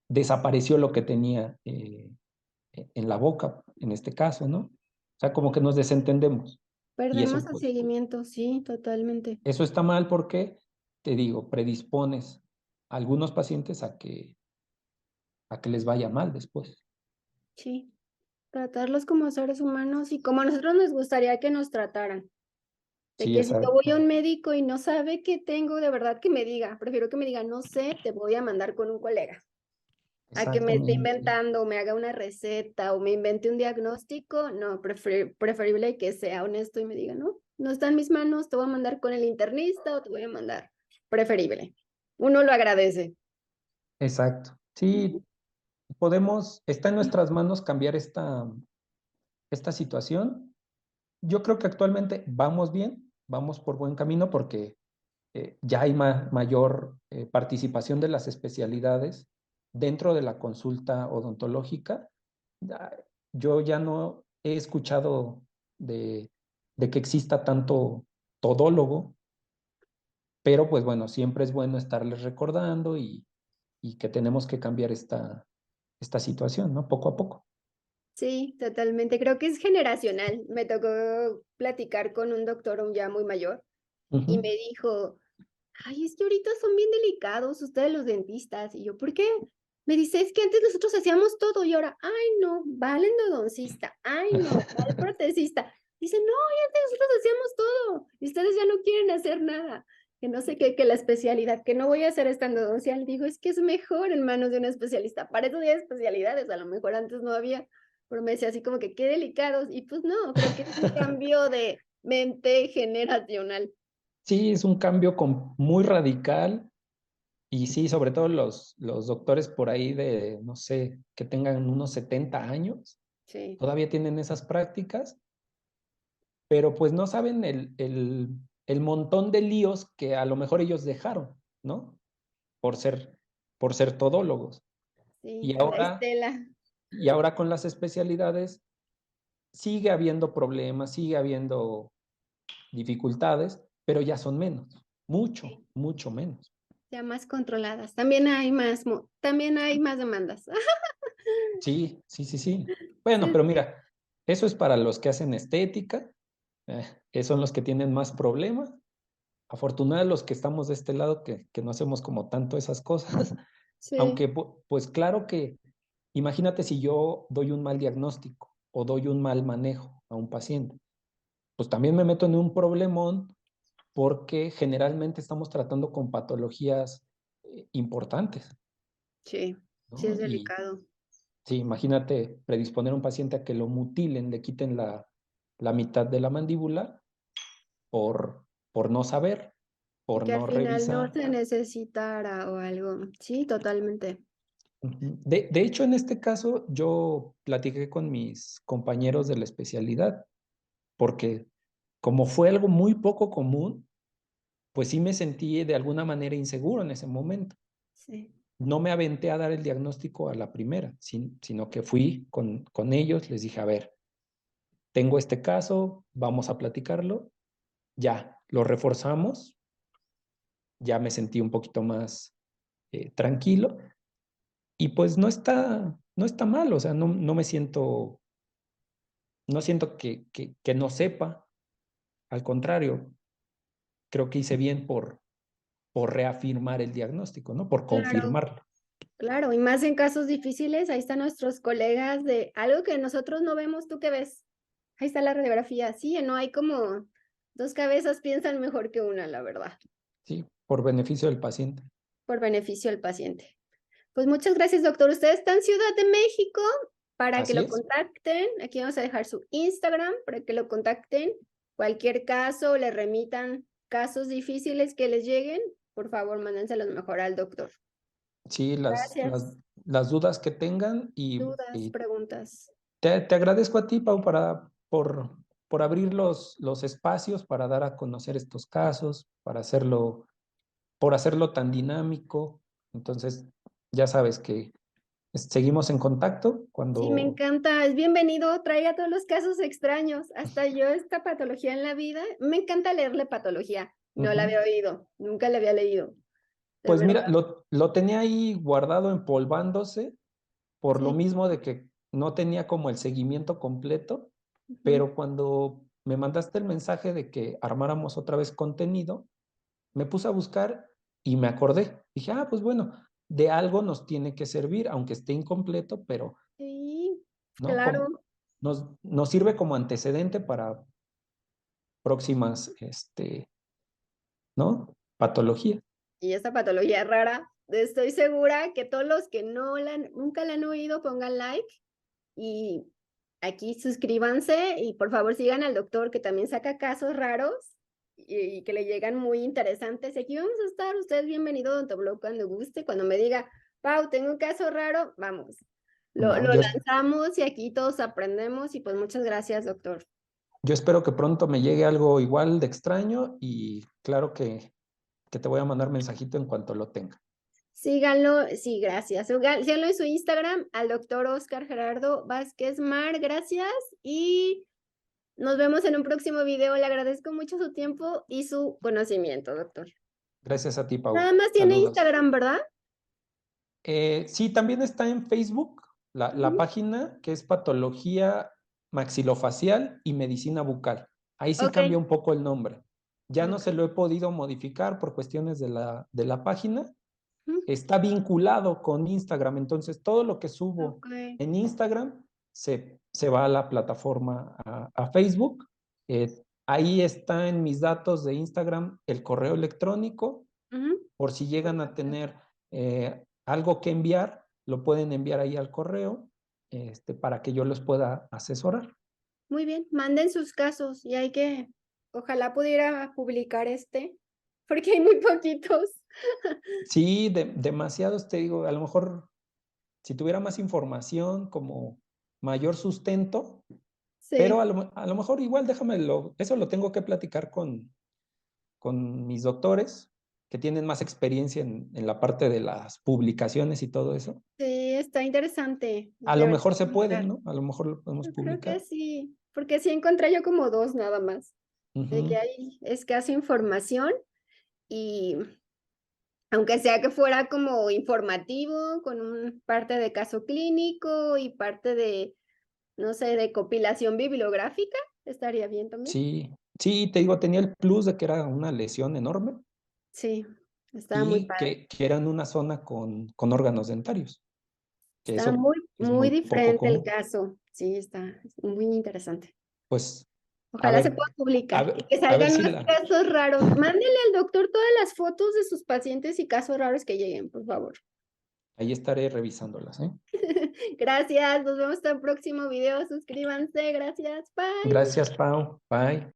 desapareció lo que tenía en la boca, en este caso, ¿no? O sea, como que nos desentendemos. Y eso, Perdemos el pues, seguimiento, sí, totalmente. eso está mal porque, te digo, predispones a algunos pacientes a que les vaya mal después. Sí, tratarlos como seres humanos y como a nosotros nos gustaría que nos trataran. De Sí, que si yo voy a exacto. un médico y no sabe qué tengo, de verdad que me diga, prefiero que me diga, no sé, te voy a mandar con un colega. A que me esté Exactamente. inventando, o me haga una receta, o me invente un diagnóstico, no, preferible que sea honesto y me diga, no, no está en mis manos, te voy a mandar con el internista o te voy a mandar. Preferible. Uno lo agradece. Exacto. Ujú. Sí, está en nuestras manos cambiar esta situación. Yo creo que actualmente vamos bien, vamos por buen camino porque ya hay mayor participación de las especialidades dentro de la consulta odontológica. Ya- Yo ya no he escuchado de, de que exista tanto todólogo, pero pues bueno, siempre es bueno estarles recordando y que tenemos que cambiar esta situación, ¿no? Poco a poco. Sí, totalmente. Creo que es generacional. Me tocó platicar con un doctor ya muy mayor y me Ujú. dijo, ay, es que ahorita son bien delicados ustedes los dentistas. Y yo, ¿por qué? Me dice, es que antes nosotros hacíamos todo y ahora, ay, no, va el endodoncista, ay, no, va el protecista. Dice, no, y antes nosotros hacíamos todo y ustedes ya no quieren hacer nada. Que no sé qué, que la especialidad, que no voy a hacer esta endodoncia. Le digo, es que es mejor en manos de un especialista. Para eso hay especialidades, a lo mejor antes no había, pero me decía así como que qué delicados. Y pues no, creo que es un cambio de mente generacional. Sí, es un cambio muy radical y sí, sobre todo los doctores por ahí de, no sé, que tengan unos 70 años, Sí, todavía tienen esas prácticas, pero pues no saben el montón de líos que a lo mejor ellos dejaron, ¿no? Por ser, por ser todólogos. sí, Y la ahora, estela. y ahora con las especialidades sigue habiendo problemas, sigue habiendo dificultades, pero ya son menos, mucho, mucho menos. Ya más controladas. También hay más, también hay más demandas. Sí, sí, sí, sí. Bueno, Sí, pero mira, eso es para los que hacen estética, son los que tienen más problemas. Afortunados los que estamos de este lado, que no hacemos como tanto esas cosas, sí, aunque pues claro que imagínate si yo doy un mal diagnóstico o doy un mal manejo a un paciente, pues también me meto en un problemón porque generalmente estamos tratando con patologías importantes, sí, sí es ¿no? Y delicado. sí, imagínate predisponer a un paciente a que lo mutilen, le quiten la mitad de la mandíbula por, por no saber, Y por que al no final no revisar. se necesitara o algo. Sí, totalmente. Ujú. De hecho, en este caso, yo platiqué con mis compañeros de la especialidad, porque como fue algo muy poco común, pues sí me sentí de alguna manera inseguro en ese momento. Sí, No me aventé a dar el diagnóstico a la primera, sino que fui con ellos, les dije, a ver, tengo este caso, vamos a platicarlo, ya, lo reforzamos, ya me sentí un poquito más tranquilo y pues no está mal, o sea, no me siento, no siento que no sepa, al contrario, creo que hice bien por reafirmar el diagnóstico, ¿no? Por claro, confirmarlo. claro. Y más en casos difíciles, ahí están nuestros colegas de algo que nosotros no vemos, ¿tú qué ves? Ahí está la radiografía. Sí, no hay como dos cabezas piensan mejor que una, la verdad, Sí, por beneficio del paciente. por beneficio del paciente. Pues muchas gracias, doctor. Usted está en Ciudad de México para que Así lo es. contacten. Aquí vamos a dejar su Instagram para que lo contacten. Cualquier caso, le remitan casos difíciles que les lleguen, por favor, mándenselos mejor al doctor. Sí, Gracias. las dudas que tengan Dudas, y preguntas. te agradezco a ti, Pau, por abrir los espacios para dar a conocer estos casos, por hacerlo tan dinámico. Entonces, ya sabes que seguimos en contacto Sí, me cuando... encanta, es bienvenido, traiga todos los casos extraños, hasta yo esta patología en la vida, me encanta leerle patología, no la Ujú. había oído, nunca la había leído, de Pues verdad, mira, lo tenía ahí guardado empolvándose por lo sí. mismo de que no tenía como el seguimiento completo, Ujú. pero cuando me mandaste el mensaje de que armáramos otra vez contenido, me puse a buscar y me acordé. Dije, ah, pues bueno, de algo nos tiene que servir, aunque esté incompleto, pero, Sí, ¿no? claro, Nos sirve como antecedente para próximas, ¿no? Patologías. y esta patología rara, estoy segura que todos los que nunca la han oído pongan like y aquí suscríbanse y por favor sigan al doctor que también saca casos raros y que le llegan muy interesantes. Y aquí vamos a estar, usted es bienvenido, Don Toblo, cuando guste, cuando me diga, Pau, tengo un caso raro, vamos. No, Lo lanzamos y aquí todos aprendemos y pues muchas gracias, doctor. yo espero que pronto me llegue algo igual de extraño y claro que te voy a mandar mensajito en cuanto lo tenga. Síganlo, sí, gracias. Síganlo en su Instagram, al doctor Oscar Gerardo Vázquez Mar, gracias. Y nos vemos en un próximo video. Le agradezco mucho su tiempo y su conocimiento, doctor. Gracias a ti, Pau. Nada más tiene Saludos. Instagram, ¿verdad? Sí, también está en Facebook la Ujú. página que es Patología Maxilofacial y Medicina Bucal. Ahí sí Ok. cambia un poco el nombre. Ya no Ok. se lo he podido modificar por cuestiones de la página. Ujú. Está vinculado con Instagram, entonces todo lo que subo Ok. en Instagram se va a la plataforma, a Facebook. Ahí está en mis datos de Instagram el correo electrónico, Ujú. por si llegan a tener algo que enviar, lo pueden enviar ahí al correo, para que yo los pueda asesorar. Muy bien. Manden sus casos y hay que, ojalá pudiera publicar porque hay muy poquitos. Sí, demasiados, te digo, a lo mejor si tuviera más información, como mayor sustento, pero Sí. a lo mejor igual eso lo tengo que platicar con mis doctores, que tienen más experiencia en la parte de las publicaciones y todo eso. Sí, está interesante. A lo Debería mejor se puede, publicar. ¿no? A lo mejor lo podemos Yo creo que publicar. sí, porque sí encontré yo como dos nada más, de que Ujú. hay escasa información y aunque sea que fuera como informativo, con un parte de caso clínico y parte de, no sé, de compilación bibliográfica, estaría bien también. Sí, sí, te digo, tenía el plus de que era una lesión enorme Sí, estaba muy y padre. que era en una zona con órganos dentarios, que Está eso muy, es muy muy poco diferente el común. caso. Sí, está muy interesante. Pues, a Ojalá se ver, pueda publicar y que a ver salgan si más la, casos raros. Mándele al doctor todas las fotos de sus pacientes y casos raros que lleguen, por favor. ahí estaré revisándolas, ¿eh? Gracias, nos vemos hasta el próximo video. Suscríbanse, gracias, bye. Gracias, Pau. Bye.